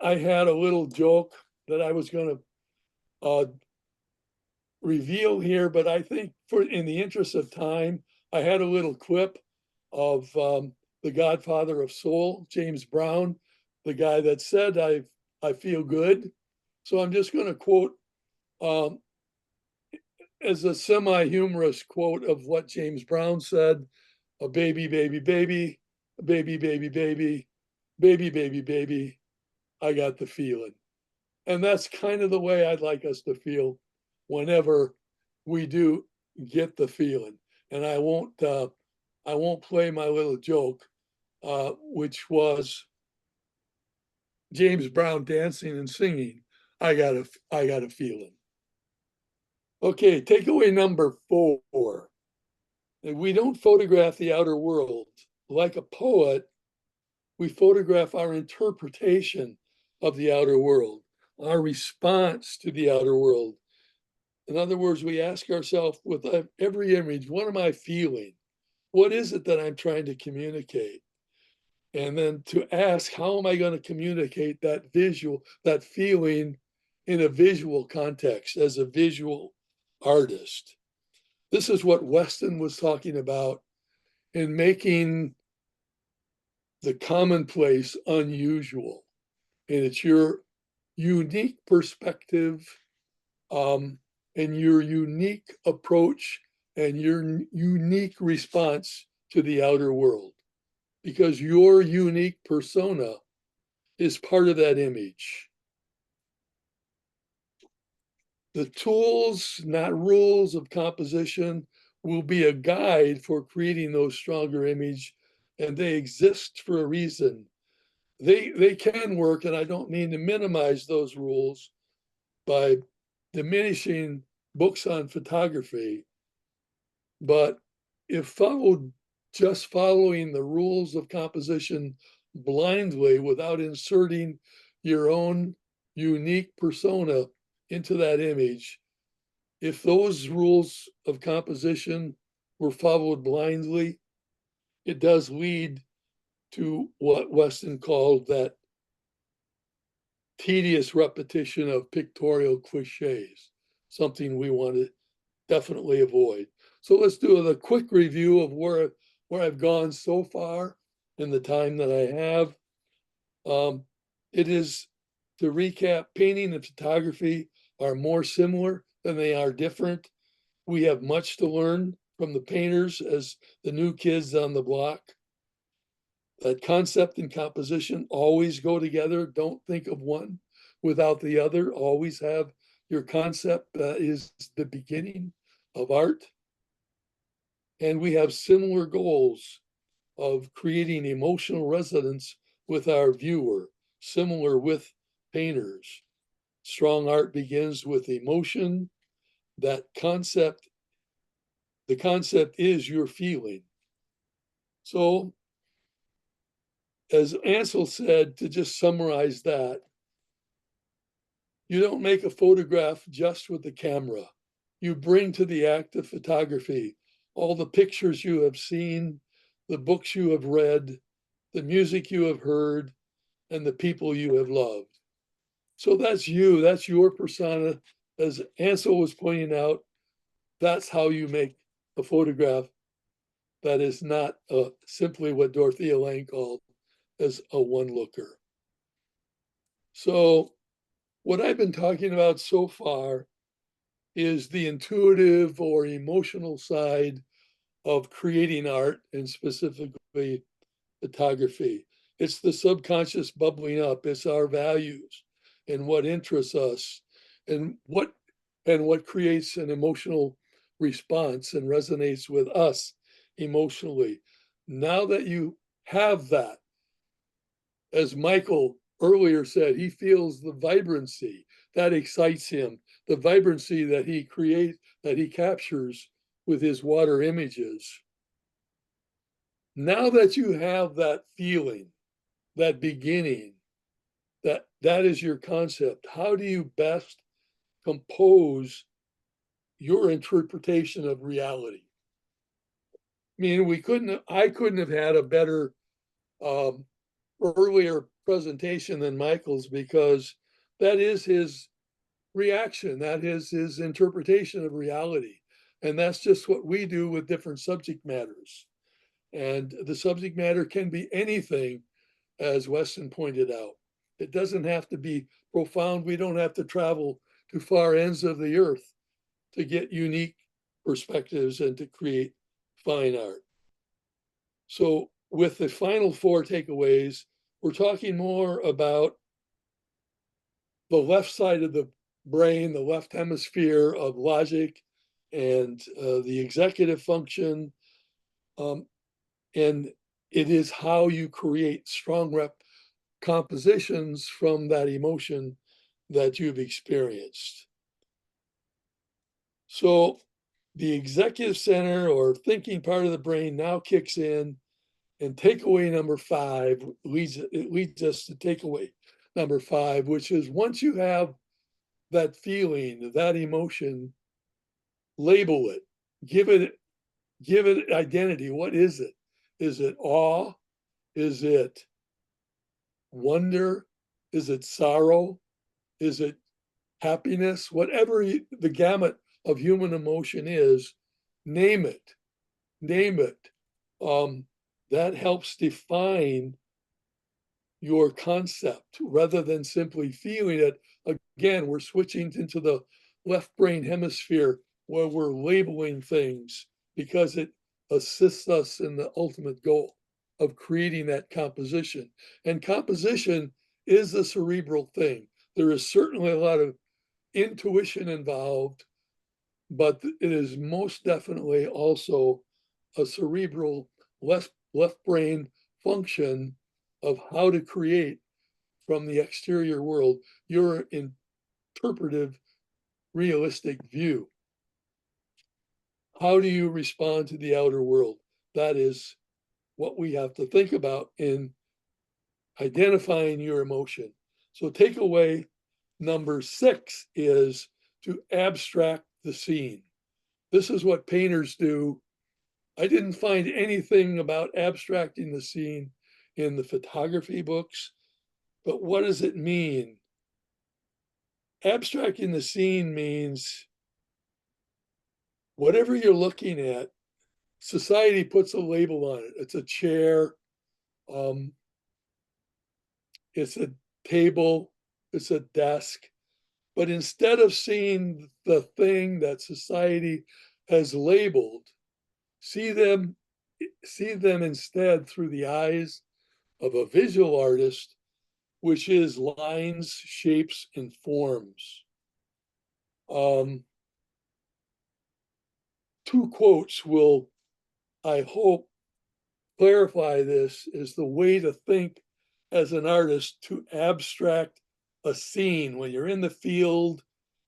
had a little joke that I was going to reveal here, but I think in the interest of time, I had a little quip of the godfather of soul, James Brown, the guy that said, I feel good. So I'm just going to quote as a semi-humorous quote of what James Brown said, a baby, baby, baby, baby, baby, baby, baby, baby, baby, I got the feeling. And that's kind of the way I'd like us to feel whenever we do get the feeling. And I won't play my little joke, which was James Brown dancing and singing, I got a feeling. Okay, takeaway number 4. We don't photograph the outer world. Like a poet, we photograph our interpretation of the outer world, our response to the outer world. In other words, we ask ourselves with every image, what am I feeling? What is it that I'm trying to communicate? And then to ask, how am I going to communicate that visual, that feeling in a visual context as a visual artist? This is what Weston was talking about in making the commonplace unusual. And it's your unique perspective and your unique approach and your unique response to the outer world. Because your unique persona is part of that image. The tools, not rules of composition, will be a guide for creating those stronger image, and they exist for a reason. They can work, and I don't mean to minimize those rules by diminishing books on photography, but if followed just following the rules of composition blindly without inserting your own unique persona into that image, if those rules of composition were followed blindly, it does lead to what Weston called that tedious repetition of pictorial cliches, something we want to definitely avoid. So let's do a quick review of where I've gone so far in the time that I have. It is, to recap, painting and photography are more similar than they are different. We have much to learn from the painters as the new kids on the block. That concept and composition always go together. Don't think of one without the other. Always have your concept is the beginning of art. And we have similar goals of creating emotional resonance with our viewer, similar with painters. Strong art begins with emotion. That concept, the concept is your feeling. So, as Ansel said, to just summarize that, You don't make a photograph just with the camera. You bring to the act of photography all the pictures you have seen, the books you have read, the music you have heard, and the people you have loved. So that's you, that's your persona. As Ansel was pointing out, that's how you make a photograph that is not simply what Dorothea Lange called as a one-looker. So what I've been talking about so far is the intuitive or emotional side of creating art, and specifically photography. It's the subconscious bubbling up. It's our values and what interests us, and what creates an emotional response and resonates with us emotionally. Now that you have that, as Michael earlier said, he feels the vibrancy that excites him, the vibrancy that he creates, that he captures with his water images. Now that you have that feeling, that beginning, that is your concept, how do you best compose your interpretation of reality? I mean, I couldn't have had a better earlier presentation than Michael's, because that is his reaction, that is his interpretation of reality. And that's just what we do with different subject matters. And the subject matter can be anything, as Weston pointed out. It doesn't have to be profound. We don't have to travel to far ends of the earth to get unique perspectives and to create fine art. So with the final 4 takeaways, we're talking more about the left side of the brain, the left hemisphere of logic and the executive function. And it is how you create strong compositions from that emotion that you've experienced. So the executive center or thinking part of the brain now kicks in, and takeaway number 5 leads us to takeaway number 5, which is once you have that feeling, that emotion, label it, give it identity. What is it? Is it awe? Is it wonder? Is it sorrow? Is it happiness? Whatever the gamut of human emotion is, name it. Name it. That helps define your concept rather than simply feeling it. Again, we're switching into the left brain hemisphere where we're labeling things because it assists us in the ultimate goal of creating that composition. And composition is a cerebral thing. There is certainly a lot of intuition involved, but it is most definitely also a cerebral left brain function of how to create from the exterior world your interpretive, realistic view. How do you respond to the outer world? That is what we have to think about in identifying your emotion. So takeaway number 6 is to abstract the scene. This is what painters do. I didn't find anything about abstracting the scene in the photography books, but what does it mean? Abstracting the scene means whatever you're looking at, society puts a label on it. It's a chair, it's a table, it's a desk. But instead of seeing the thing that society has labeled, see them instead through the eyes of a visual artist, which is lines, shapes, and forms. 2 quotes will, I hope, clarify this as the way to think as an artist to abstract a scene when you're in the field,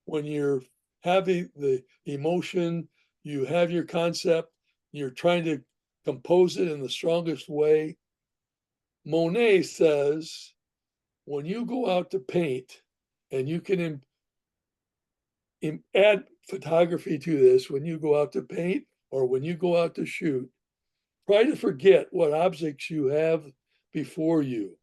when you're having the emotion, you have your concept, you're trying to compose it in the strongest way. Monet says, when you go out to paint and you can add photography to this when you go out to paint or when you go out to shoot. Try to forget what objects you have before you.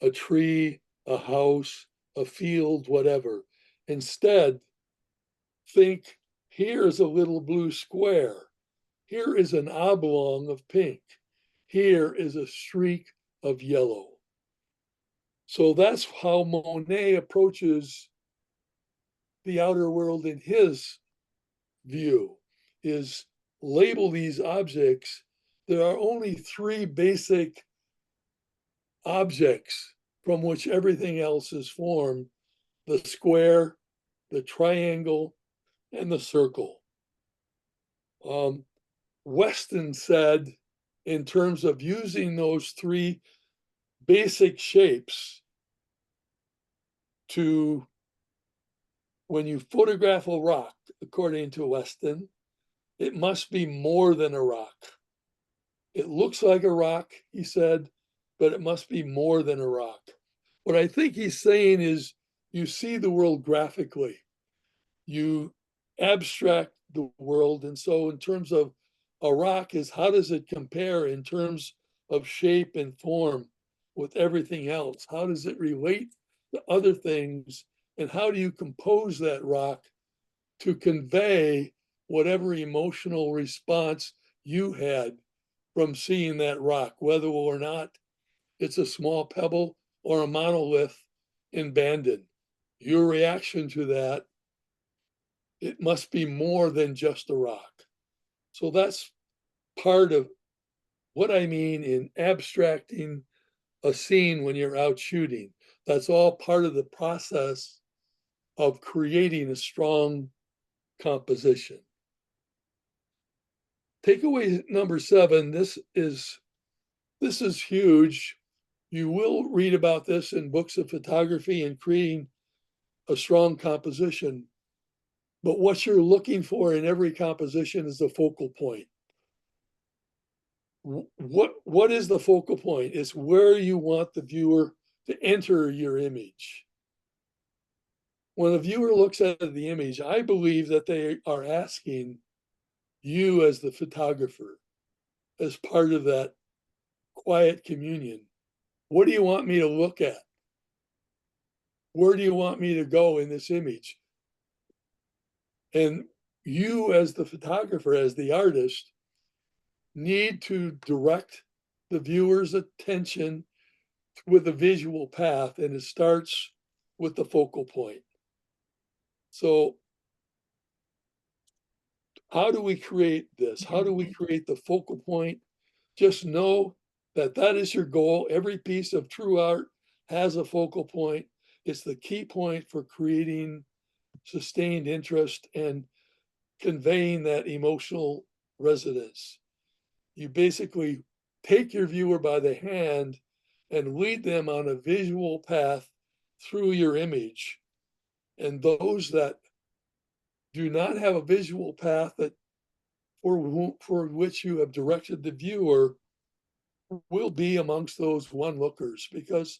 A tree, a house, a field, whatever. Instead, think, here is a little blue square. Here is an oblong of pink. Here is a streak of yellow. So that's how Monet approaches the outer world in his view, is label these objects. There are only three basic objects from which everything else is formed: the square, the triangle, and the circle. Weston said, in terms of using those three basic shapes to, when you photograph a rock, according to Weston, it must be more than a rock. It looks like a rock, he said, but it must be more than a rock. What I think he's saying is you see the world graphically, you abstract the world. And so in terms of a rock is, how does it compare in terms of shape and form with everything else? How does it relate to other things? And how do you compose that rock to convey whatever emotional response you had from seeing that rock, whether or not it's a small pebble or a monolith in Bandon? Your reaction to that, it must be more than just a rock. So that's part of what I mean in abstracting a scene when you're out shooting. That's all part of the process of creating a strong composition. Takeaway number 7, this is huge. You will read about this in books of photography and creating a strong composition. But what you're looking for in every composition is the focal point. What is the focal point? It's where you want the viewer to enter your image. When a viewer looks at the image, I believe that they are asking you as the photographer, as part of that quiet communion, what do you want me to look at? Where do you want me to go in this image? And you as the photographer, as the artist, need to direct the viewer's attention with a visual path, and it starts with the focal point. So how do we create this? How do we create the focal point? Just know that that is your goal. Every piece of true art has a focal point. It's the key point for creating sustained interest and conveying that emotional resonance. You basically take your viewer by the hand and lead them on a visual path through your image. And those that do not have a visual path that for which you have directed the viewer will be amongst those onlookers, because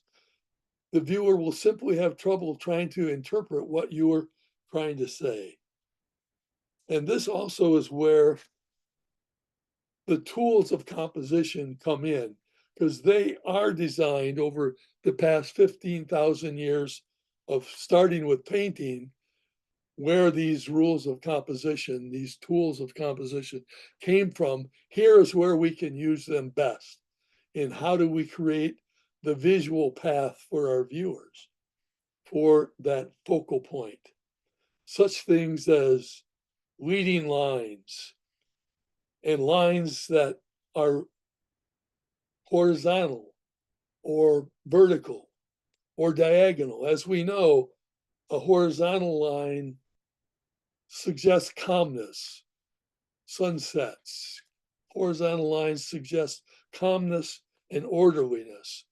the viewer will simply have trouble trying to interpret what you are trying to say. And this also is where the tools of composition come in, because they are designed over the past 15,000 years of starting with painting, where these rules of composition, these tools of composition came from. Here is where we can use them best. In how do we create the visual path for our viewers for that focal point? Such things as leading lines and lines that are horizontal or vertical or diagonal. As we know, a horizontal line suggests calmness, sunsets. Horizontal lines suggest calmness and orderliness.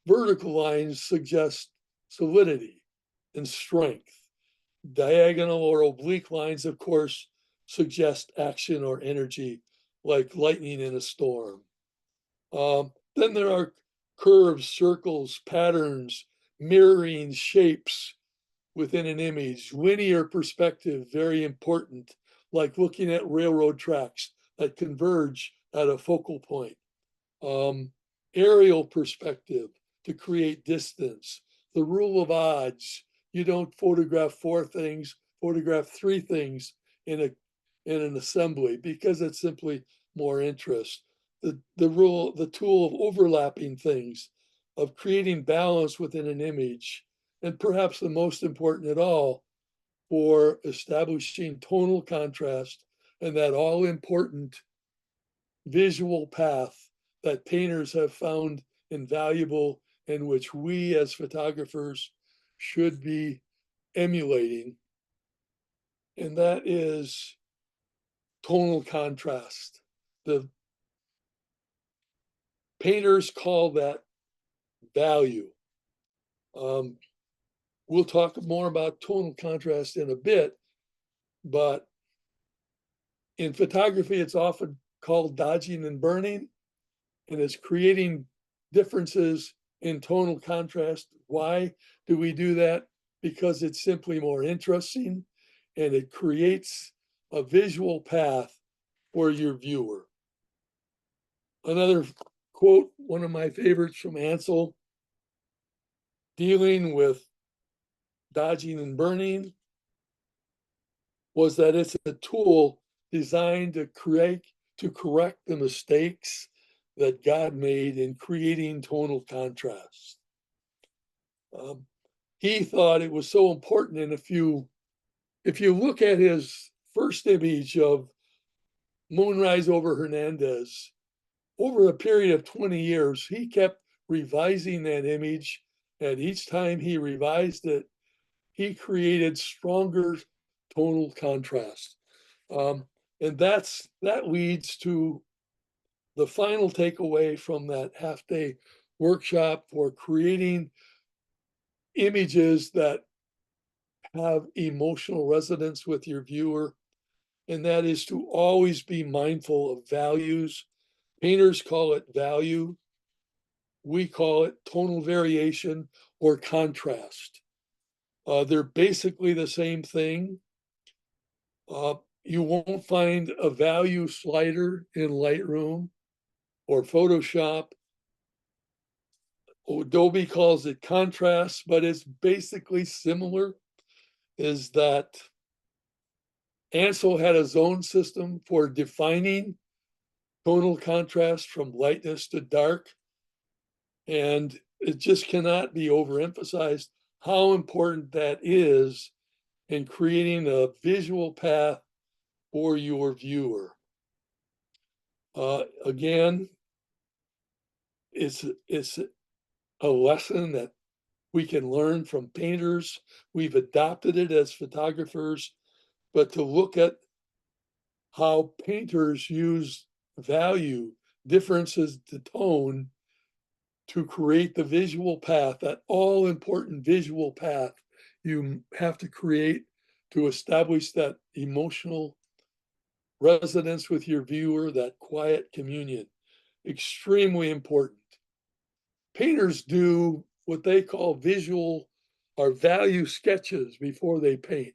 Vertical lines suggest solidity and strength. Diagonal or oblique lines, of course, suggest action or energy, like lightning in a storm. Then there are curves, circles, patterns, mirroring shapes, within an image. Linear perspective, very important, like looking at railroad tracks that converge at a focal point. Aerial perspective to create distance. The rule of odds. You don't photograph 4 things, photograph 3 things in an assembly because it's simply more interest. The tool of overlapping things, of creating balance within an image, and perhaps the most important at all, for establishing tonal contrast and that all important visual path that painters have found invaluable and which we as photographers should be emulating. And that is tonal contrast. The painters call that value. We'll talk more about tonal contrast in a bit, but in photography, it's often called dodging and burning, and it's creating differences in tonal contrast. Why do we do that? Because it's simply more interesting and it creates a visual path for your viewer. Another quote, one of my favorites from Ansel, dealing with dodging and burning, was that it's a tool designed to correct the mistakes that God made in creating tonal contrast. He thought it was so important, and if you look at his first image of Moonrise over Hernandez, over a period of 20 years, he kept revising that image, and each time he revised it, he created stronger tonal contrast. And that leads to the final takeaway from that half-day workshop for creating images that have emotional resonance with your viewer, and that is to always be mindful of values. Painters call it value. We call it tonal variation or contrast. They're basically the same thing. You won't find a value slider in Lightroom or Photoshop. Adobe calls it contrast, but it's basically similar. Is that Ansel had a zone system for defining tonal contrast from lightness to dark. And it just cannot be overemphasized how important that is in creating a visual path for your viewer. Again, it's a lesson that we can learn from painters. We've adopted it as photographers, but to look at how painters use value, differences to tone to create the visual path, that all important visual path you have to create to establish that emotional resonance with your viewer, that quiet communion. Extremely important. Painters do what they call visual or value sketches before they paint.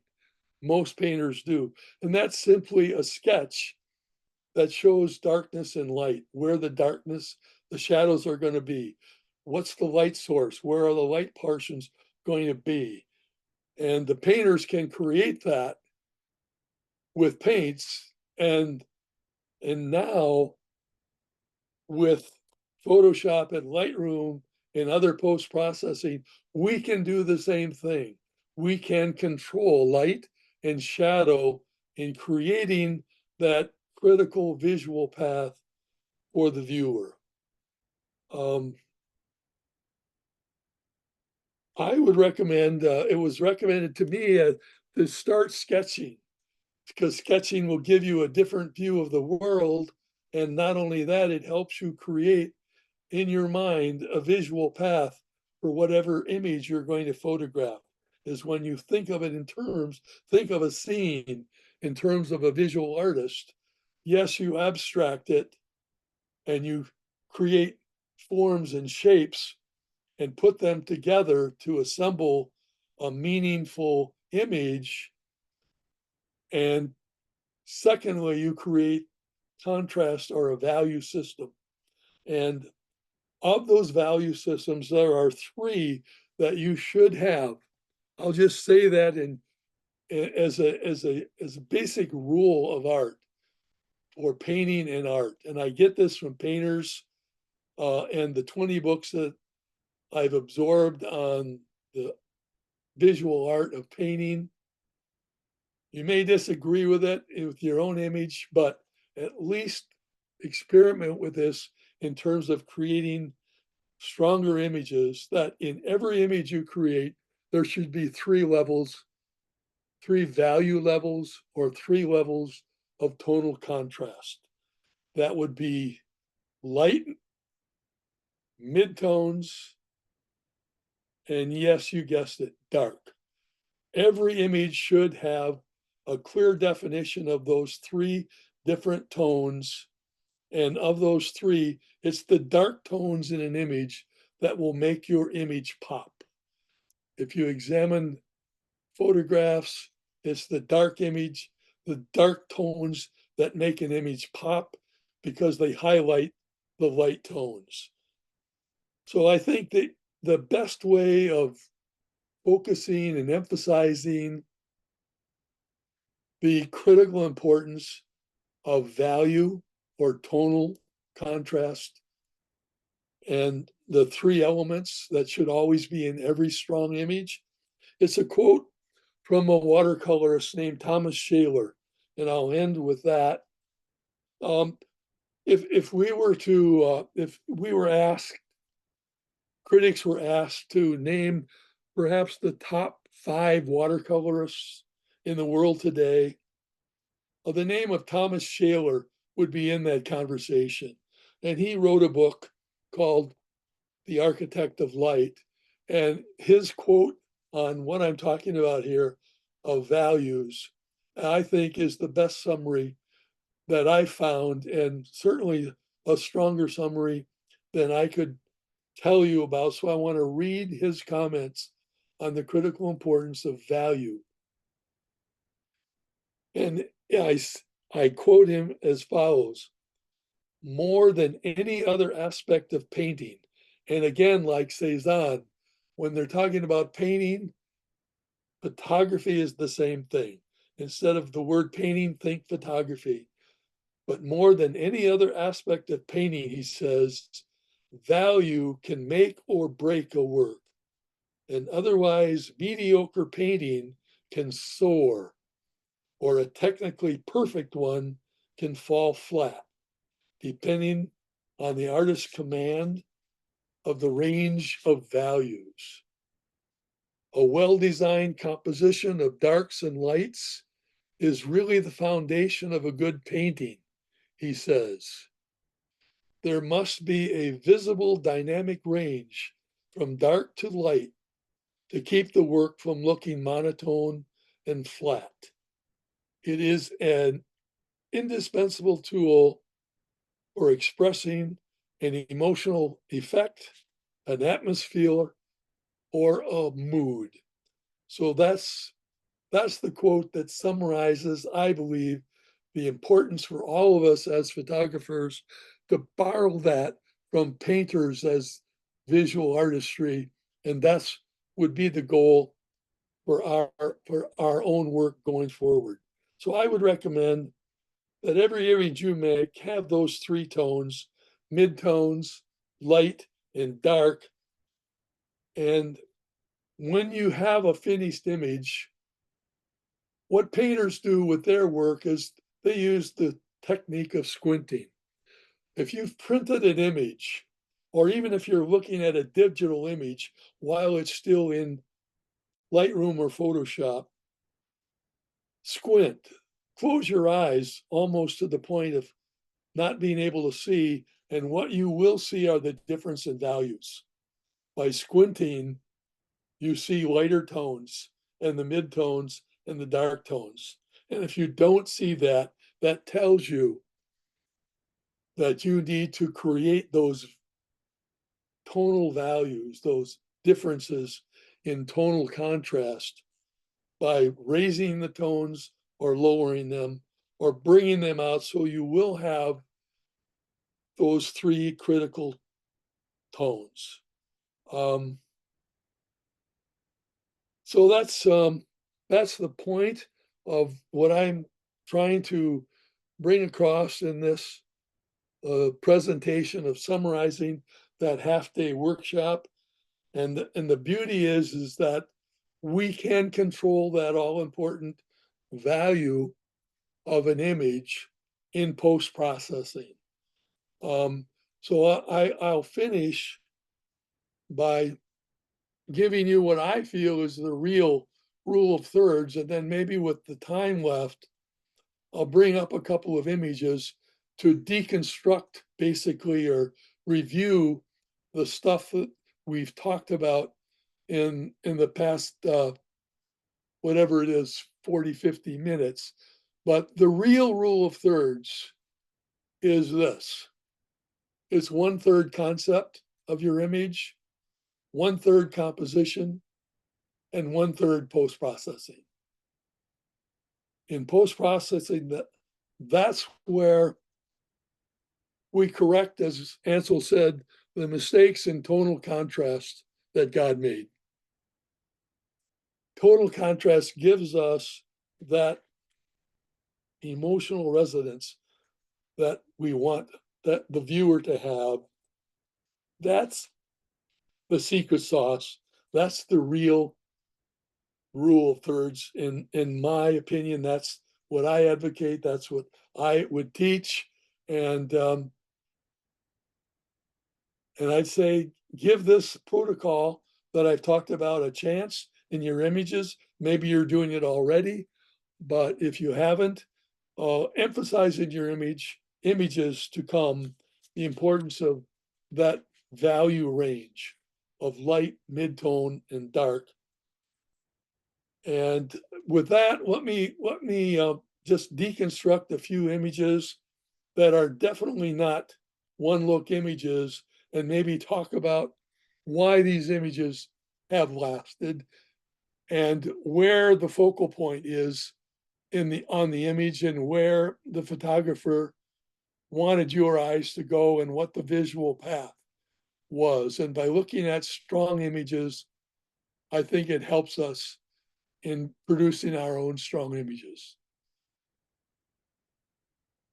Most painters do. And that's simply a sketch that shows darkness and light, where the shadows are going to be. What's the light source? Where are the light portions going to be? And the painters can create that with paints. And now with Photoshop and Lightroom and other post-processing, we can do the same thing. We can control light and shadow in creating that critical visual path for the viewer. I would recommend, it was recommended to me to start sketching, because sketching will give you a different view of the world. And not only that, it helps you create in your mind a visual path for whatever image you're going to photograph. Is when you think of it think of a scene in terms of a visual artist. Yes, you abstract it and you create forms and shapes and put them together to assemble a meaningful image. And secondly, you create contrast or a value system. And of those value systems, there are three that you should have. I'll just say that as a basic rule of art for painting and art. And I get this from painters and the 20 books that I've absorbed on the visual art of painting. You may disagree with it with your own image, but at least experiment with this in terms of creating stronger images, that in every image you create, there should be three levels, three value levels, or three levels of tonal contrast. That would be light, midtones, and yes, you guessed it, dark. Every image should have a clear definition of those three different tones. And of those three, it's the dark tones in an image that will make your image pop. If you examine photographs, it's the dark image, the dark tones that make an image pop because they highlight the light tones. So I think that the best way of focusing and emphasizing the critical importance of value or tonal contrast and the three elements that should always be in every strong image. It's a quote from a watercolorist named Thomas Shaler, and I'll end with that. If we were asked, critics were asked to name perhaps the top 5 watercolorists in the world today, the name of Thomas Shaler would be in that conversation. And he wrote a book called The Architect of Light. And his quote on what I'm talking about here of values, I think is the best summary that I found, and certainly a stronger summary than I could tell you about. So I want to read his comments on the critical importance of value. And I quote him as follows: more than any other aspect of painting. And again, like Steszyn, when they're talking about painting, photography is the same thing. Instead of the word painting, think photography. But more than any other aspect of painting, he says, value can make or break a work. An otherwise mediocre painting can soar, or a technically perfect one can fall flat, depending on the artist's command of the range of values. A well-designed composition of darks and lights is really the foundation of a good painting, he says. There must be a visible dynamic range from dark to light to keep the work from looking monotone and flat. It is an indispensable tool for expressing an emotional effect, an atmosphere, or a mood. So that's the quote that summarizes, I believe, the importance for all of us as photographers to borrow that from painters as visual artistry, and that's would be the goal for our own work going forward. So I would recommend that every image you make have those 3 tones: midtones, light, and dark. And when you have a finished image, what painters do with their work is they use the technique of squinting. If you've printed an image, or even if you're looking at a digital image while it's still in Lightroom or Photoshop, squint, close your eyes almost to the point of not being able to see, and what you will see are the difference in values. By squinting, you see lighter tones and the midtones and the dark tones. And if you don't see that, that tells you that you need to create those tonal values, those differences in tonal contrast by raising the tones or lowering them or bringing them out, so you will have those three critical tones. So that's the point of what I'm trying to bring across in this presentation of summarizing that half-day workshop. And the beauty is that we can control that all-important value of an image in post-processing. So I'll finish by giving you what I feel is the real rule of thirds, and then maybe with the time left, I'll bring up a couple of images to deconstruct basically or review the stuff that we've talked about in the past, whatever it is, 40, 50 minutes. But the real rule of thirds is this. It's 1/3 concept of your image, 1/3 composition, and 1/3 post-processing. In post-processing, that's where we correct, as Ansel said, the mistakes in tonal contrast that God made. Tonal contrast gives us that emotional resonance that we want that the viewer to have. That's the secret sauce. That's the real rule of thirds. In my opinion, that's what I advocate. That's what I would teach. And I'd say give this protocol that I've talked about a chance in your images. Maybe you're doing it already, but if you haven't, emphasize in your images to come the importance of that value range of light, mid-tone, and dark. And with that, let me just deconstruct a few images that are definitely not one-look images, and maybe talk about why these images have lasted and where the focal point is on the image and where the photographer wanted your eyes to go and what the visual path was. And by looking at strong images, I think it helps us in producing our own strong images.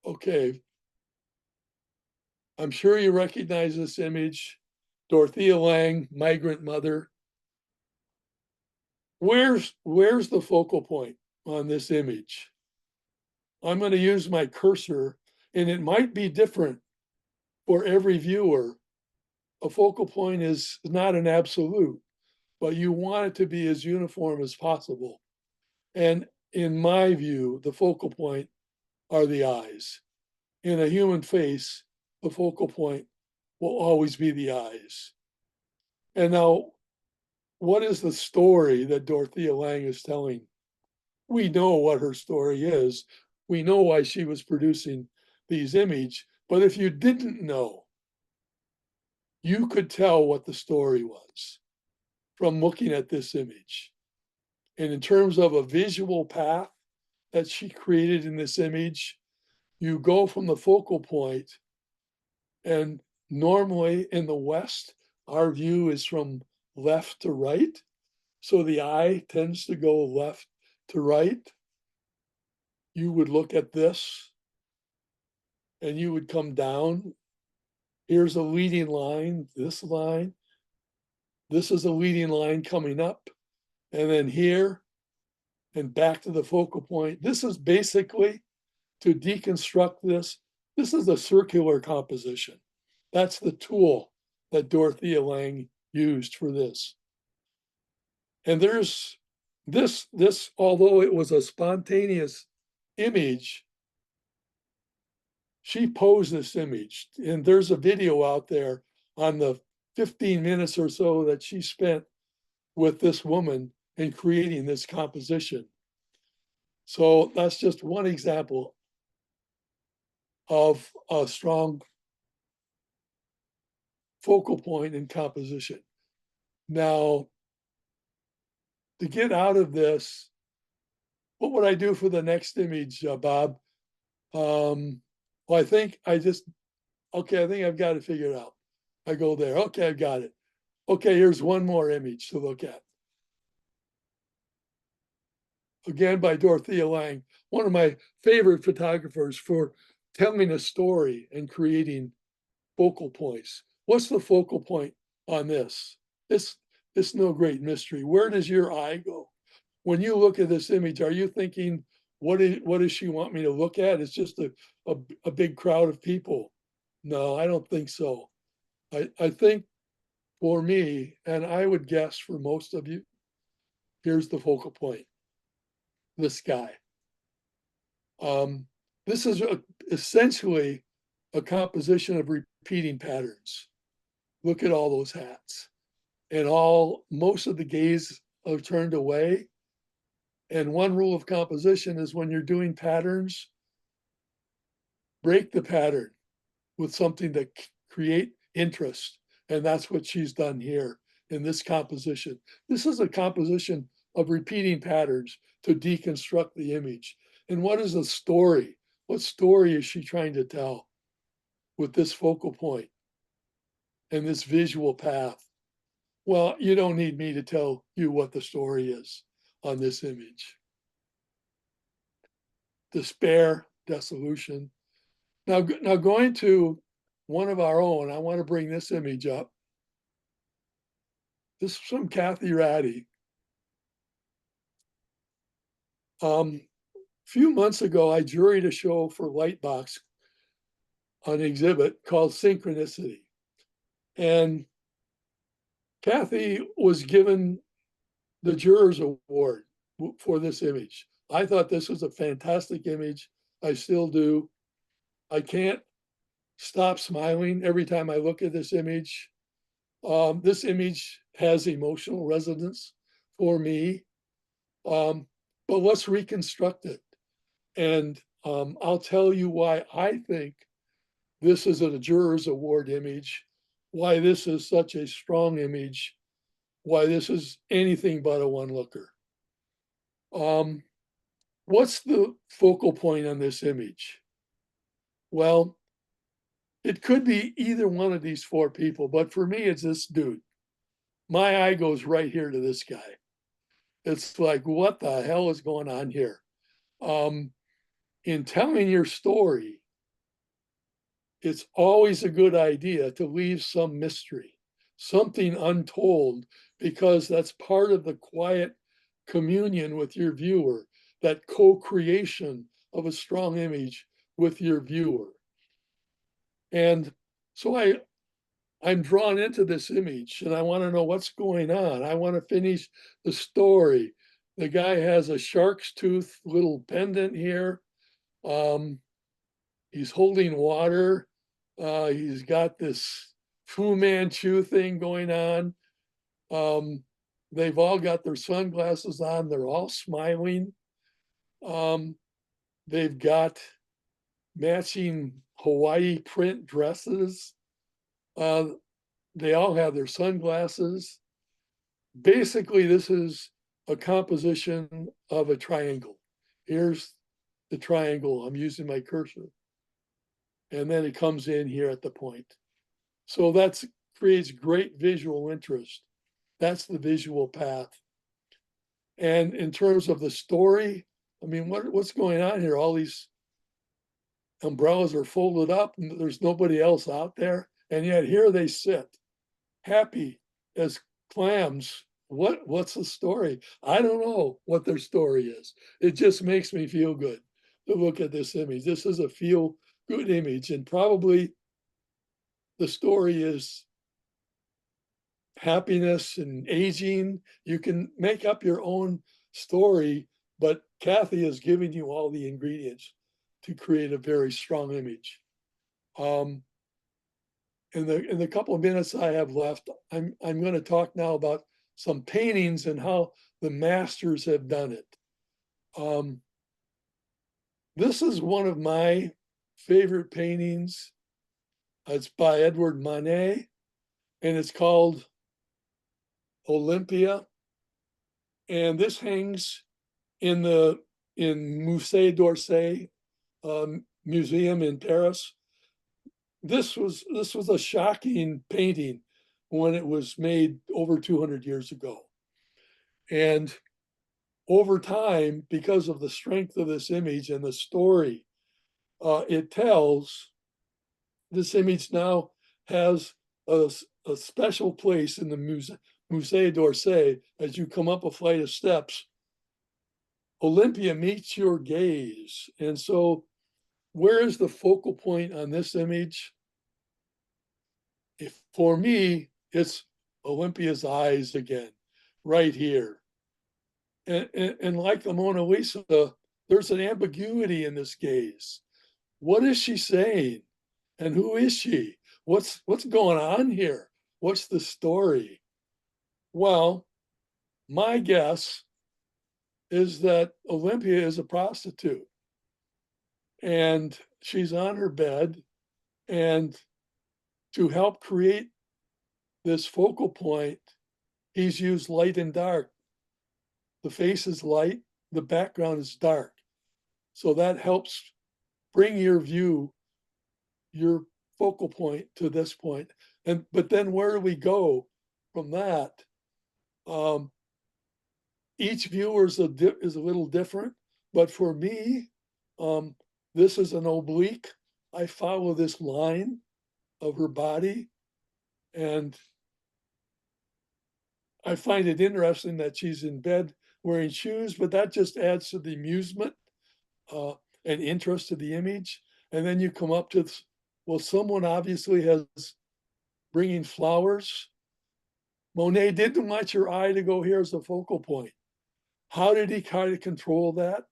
Okay. I'm sure you recognize this image. Dorothea Lange, migrant mother. Where's the focal point on this image? I'm going to use my cursor, and it might be different for every viewer. A focal point is not an absolute, but you want it to be as uniform as possible. And in my view, the focal point are the eyes. In a human face, the focal point will always be the eyes. And now, what is the story that Dorothea Lange is telling? We know what her story is. We know why she was producing these images. But if you didn't know, you could tell what the story was from looking at this image. And in terms of a visual path that she created in this image, you go from the focal point, and normally in the West, our view is from left to right. So the eye tends to go left to right. You would look at this and you would come down. Here's a leading line, this line. This is a leading line coming up. And then here and back to the focal point. This is basically, to deconstruct this, this is a circular composition. That's the tool that Dorothea Lange used for this. And there's this, although it was a spontaneous image, she posed this image. And there's a video out there on the 15 minutes or so that she spent with this woman in creating this composition. So that's just one example of a strong focal point in composition. Now, to get out of this, what would I do for the next image, Bob? Well, I think I think I've got it figured out. I go there. Okay, I've got it. Okay, here's one more image to look at. Again, by Dorothea Lange, one of my favorite photographers for telling a story and creating focal points. What's the focal point on this? This no great mystery. Where does your eye go? When you look at this image, are you thinking, what does she want me to look at? It's just a big crowd of people. No, I don't think so. I think for me, and I would guess for most of you, here's the focal point, the sky. This is essentially a composition of repeating patterns. Look at all those hats. And most of the gaze are turned away. And one rule of composition is when you're doing patterns, break the pattern with something that create interest. And that's what she's done here in this composition. This is a composition of repeating patterns to deconstruct the image. And what is the story? What story is she trying to tell with this focal point and this visual path? Well, you don't need me to tell you what the story is on this image. Despair, dissolution. Now going to one of our own, I want to bring this image up. This is from Kathy Ratty. A few months ago, I juried a show for Lightbox on an exhibit called Synchronicity. And Kathy was given the Jurors Award for this image. I thought this was a fantastic image. I still do. I can't stop smiling every time I look at this image. This image has emotional resonance for me, but let's reconstruct it. And I'll tell you why I think this is a Jurors Award image, why this is such a strong image, why this is anything but a one-looker. What's the focal point on this image? Well, it could be either one of these four people, but for me, it's this dude. My eye goes right here to this guy. It's like, what the hell is going on here? In telling your story, it's always a good idea to leave some mystery, something untold, because that's part of the quiet communion with your viewer, that co-creation of a strong image with your viewer. And so I'm drawn into this image and I want to know what's going on. I want to finish the story. The guy has a shark's tooth little pendant here. He's holding water. He's got this Fu Manchu thing going on. They've all got their sunglasses on. They're all smiling. They've got matching Hawaii print dresses. They all have their sunglasses. Basically, this is a composition of a triangle. Here's the triangle. I'm using my cursor. And then it comes in here at the point. So that creates great visual interest. That's the visual path. And in terms of the story, I mean, what's going on here? All these umbrellas are folded up and there's nobody else out there. And yet here they sit, happy as clams. What's the story? I don't know what their story is. It just makes me feel good to look at this image. This is a feel good image, and probably the story is happiness and aging. You can make up your own story, but Kathy is giving you all the ingredients to create a very strong image. In the couple of minutes I have left, I'm going to talk now about some paintings and how the masters have done it. This is one of my favorite paintings. It's by Edward Manet, and it's called Olympia. And this hangs in the Musée d'Orsay museum in Paris. This was a shocking painting when it was made over 200 years ago. And over time, because of the strength of this image and the story it tells, this image now has a special place in the Musée d'Orsay. As you come up a flight of steps, Olympia meets your gaze. And so where is the focal point on this image? For me, it's Olympia's eyes again, right here. And like the Mona Lisa, there's an ambiguity in this gaze. What is she saying? And who is she? What's going on here? What's the story? Well, my guess is that Olympia is a prostitute. And she's on her bed. And to help create this focal point, he's used light and dark. The face is light, the background is dark. So that helps bring your view, your focal point to this point. But then where do we go from that? Each viewer is a little different, but for me, this is an oblique. I follow this line of her body, and I find it interesting that she's in bed wearing shoes, but that just adds to the amusement and interest to the image. And then you come up to, well, someone obviously has bringing flowers. Monet didn't want your eye to go here as a focal point. How did he kind of control that?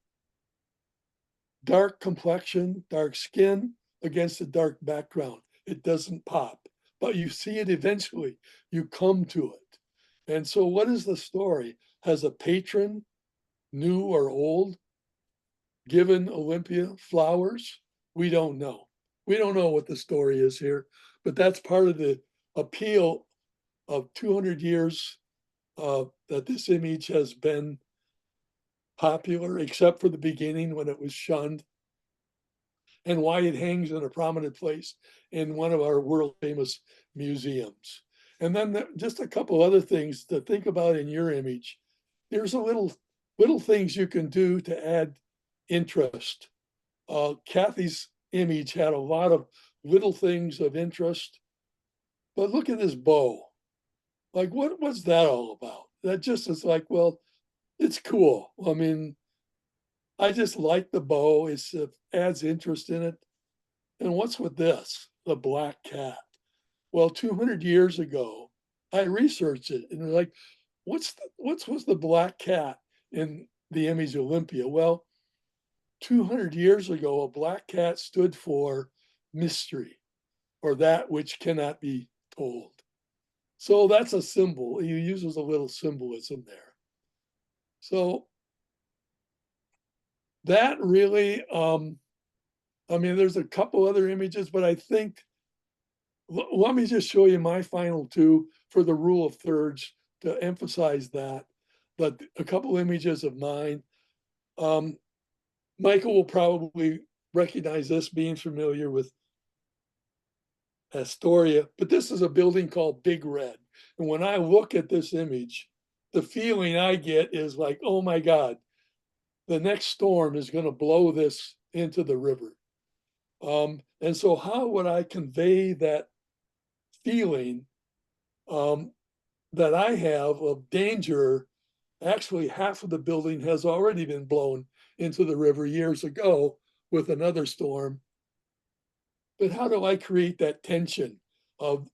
Dark complexion, dark skin against a dark background. It doesn't pop, but you see it eventually. You come to it. And so what is the story? Has a patron, new or old, given Olympia flowers? We don't know. We don't know what the story is here, but that's part of the appeal of 200 years that this image has been popular, except for the beginning when it was shunned, and why it hangs in a prominent place in one of our world famous museums. And then just a couple other things to think about in your image. There's a little things you can do to add interest. Kathy's image had a lot of little things of interest, but look at this bow. Like, what's that all about? That just is like, well, it's cool. I mean, I just like the bow. It adds interest in it. And what's with this? The black cat. Well, 200 years ago, I researched it and like, what's the black cat in the image Olympia? Well, 200 years ago, a black cat stood for mystery, or that which cannot be told. So that's a symbol. He uses a little symbolism there. So that really, I mean, there's a couple other images, but I think, let me just show you my final two for the rule of thirds to emphasize that. But a couple images of mine. Michael will probably recognize this, being familiar with Astoria, but this is a building called Big Red. And when I look at this image, the feeling I get is like, oh my God, the next storm is going to blow this into the river. And so how would I convey that feeling that I have of danger? Actually, half of the building has already been blown into the river years ago with another storm. But how do I create that tension of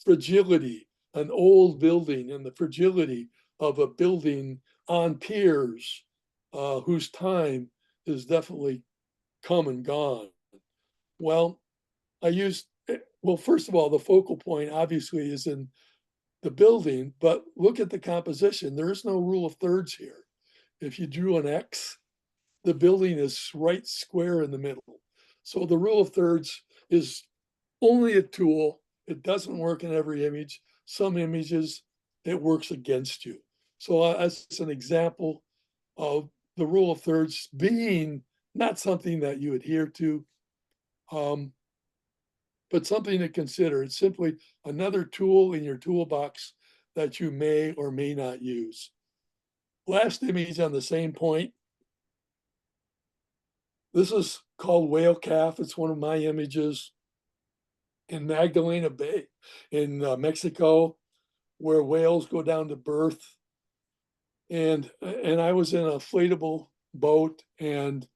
fragility, an old building, and the fragility of a building on piers whose time is definitely come and gone? Well, first of all, the focal point obviously is in the building, but look at the composition. There is no rule of thirds here. If you drew an X, the building is right square in the middle. So the rule of thirds is only a tool. It doesn't work in every image. Some images, it works against you. So that's an example of the rule of thirds being not something that you adhere to, but something to consider. It's simply another tool in your toolbox that you may or may not use. Last image on the same point. This is called whale calf. It's one of my images in Magdalena Bay in Mexico, where whales go down to birth. And I was in a inflatable boat, and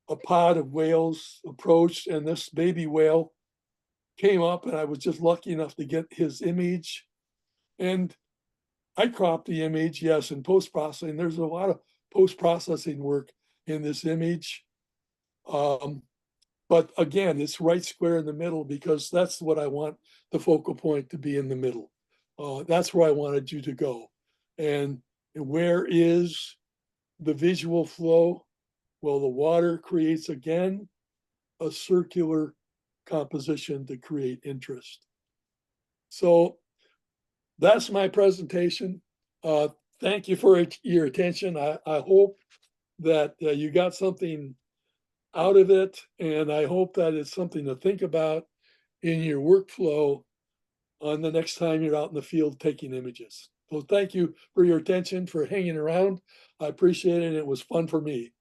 a pod of whales approached, and this baby whale came up, and I was just lucky enough to get his image. And I cropped the image, yes, in post-processing. There's a lot of post-processing work in this image. But again, it's right square in the middle because that's what I want the focal point to be, in the middle. That's where I wanted you to go. And where is the visual flow? Well, the water creates, again, a circular composition to create interest. So that's my presentation. Thank you for your attention. I hope that you got something out of it, and I hope that it's something to think about in your workflow on the next time you're out in the field taking images. So thank you for your attention, for hanging around. I appreciate it, and it was fun for me.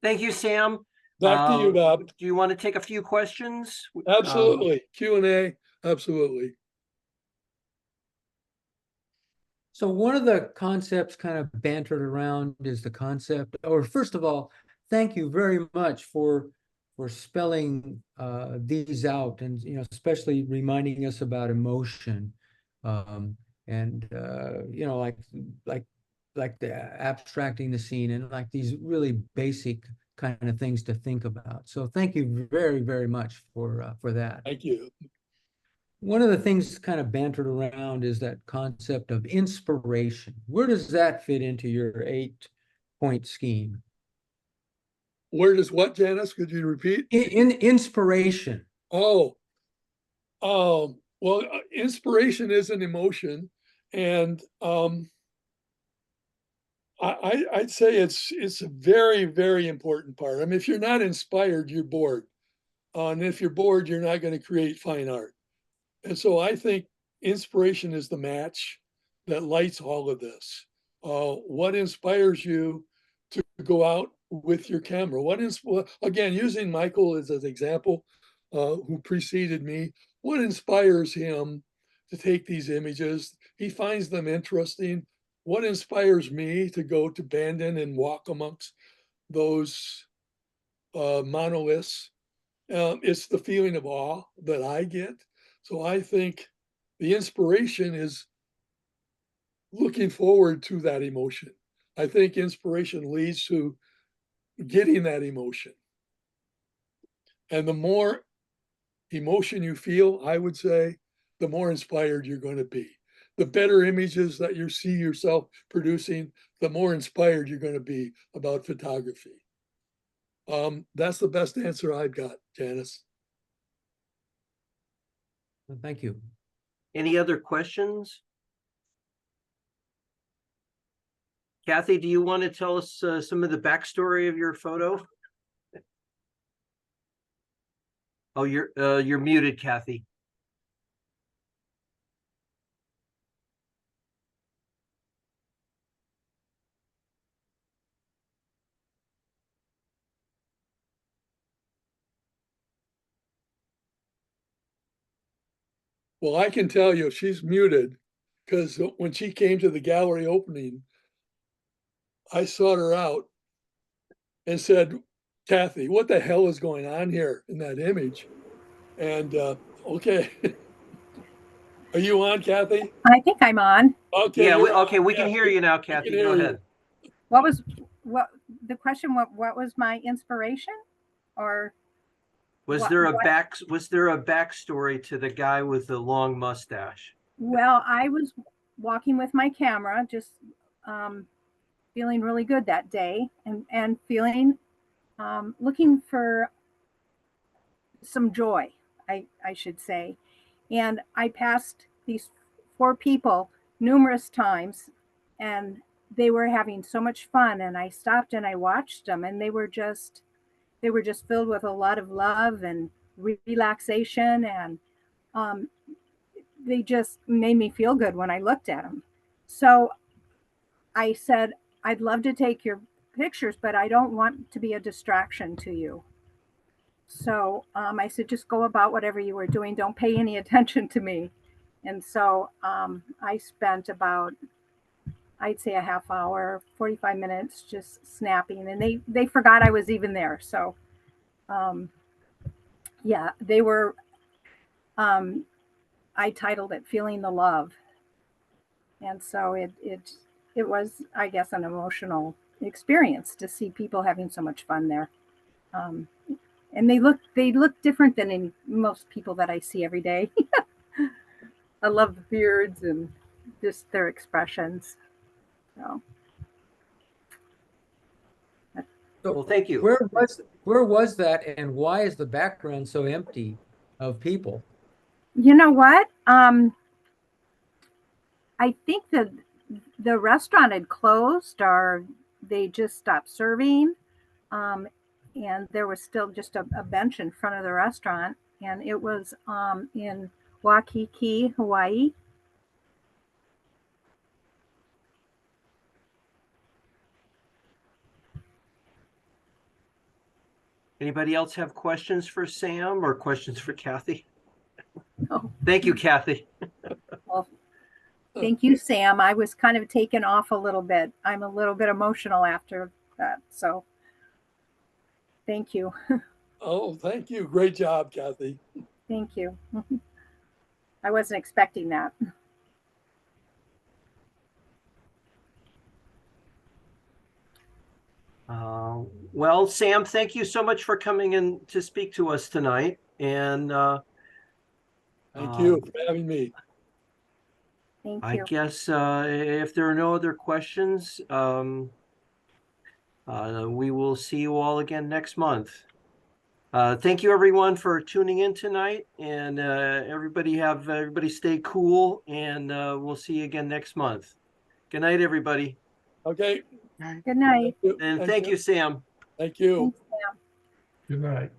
Thank you, Sam. Back to you, Bob. Do you want to take a few questions? Absolutely. Q&A, absolutely. So one of the concepts kind of bantered around is the concept, or first of all, thank you very much for spelling these out, and especially reminding us about emotion, and like the abstracting the scene, and like these really basic kind of things to think about. So thank you very, very much for that. Thank you. One of the things kind of bantered around is that concept of inspiration. Where does that fit into your 8-point scheme? Where does what, Janice? Could you repeat? In inspiration. Well, inspiration is an emotion, and I'd say it's a very, very important part. I mean, if you're not inspired, you're bored, and if you're bored, you're not going to create fine art. And so I think inspiration is the match that lights all of this. What inspires you to go out with your camera? Again, using Michael as an example, who preceded me, what inspires him to take these images? He finds them interesting. What inspires me to go to Bandon and walk amongst those monoliths? It's the feeling of awe that I get. So I think the inspiration is looking forward to that emotion. I think inspiration leads to getting that emotion. And the more emotion you feel, I would say, the more inspired you're going to be. The better images that you see yourself producing, the more inspired you're going to be about photography. That's the best answer I've got, Janice. Well, thank you. Any other questions? Kathy, do you want to tell us some of the backstory of your photo? Oh, you're muted, Kathy. Well, I can tell you she's muted, because when she came to the gallery opening, I sought her out and said, Kathy, what the hell is going on here in that image? And okay. Are you on, Kathy? I think I'm on. Okay. Yeah, okay, we can hear you now, Kathy. Go ahead. What the question? What was my inspiration? Or Was there a backstory to the guy with the long mustache? well, I was walking with my camera, just feeling really good that day, and feeling looking for some joy, I should say. And I passed these 4 people numerous times and they were having so much fun, and I stopped and I watched them, and they were just filled with a lot of love and relaxation, and they just made me feel good when I looked at them. So I said, I'd love to take your pictures, but I don't want to be a distraction to you. So I said, just go about whatever you were doing. Don't pay any attention to me. And so I spent about, I'd say, a half hour, 45 minutes just snapping, and they forgot I was even there. So yeah, they were, I titled it Feeling the Love. And so it was, I guess, an emotional experience to see people having so much fun there. And they look different than most people that I see every day. I love the beards and just their expressions. So. Well, thank you. Where was that, and why is the background so empty of people? You know what? I think that the restaurant had closed, or they just stopped serving. And there was still just a bench in front of the restaurant, and it was in Waikiki, Hawaii. Anybody else have questions for Sam or questions for Kathy? Oh. Thank you, Kathy. Well, thank you, Sam. I was kind of taken off a little bit. I'm a little bit emotional after that. So thank you. Oh, thank you. Great job, Kathy. Thank you. I wasn't expecting that. Well, Sam, thank you so much for coming in to speak to us tonight. And Thank you for having me. Thank I you. guess if there are no other questions, we will see you all again next month. Thank you, everyone, for tuning in tonight, and everybody stay cool, and we'll see you again next month. Good night, everybody. Okay. Good night. And thank you, Sam. Thank you. Thanks, Sam. Good night.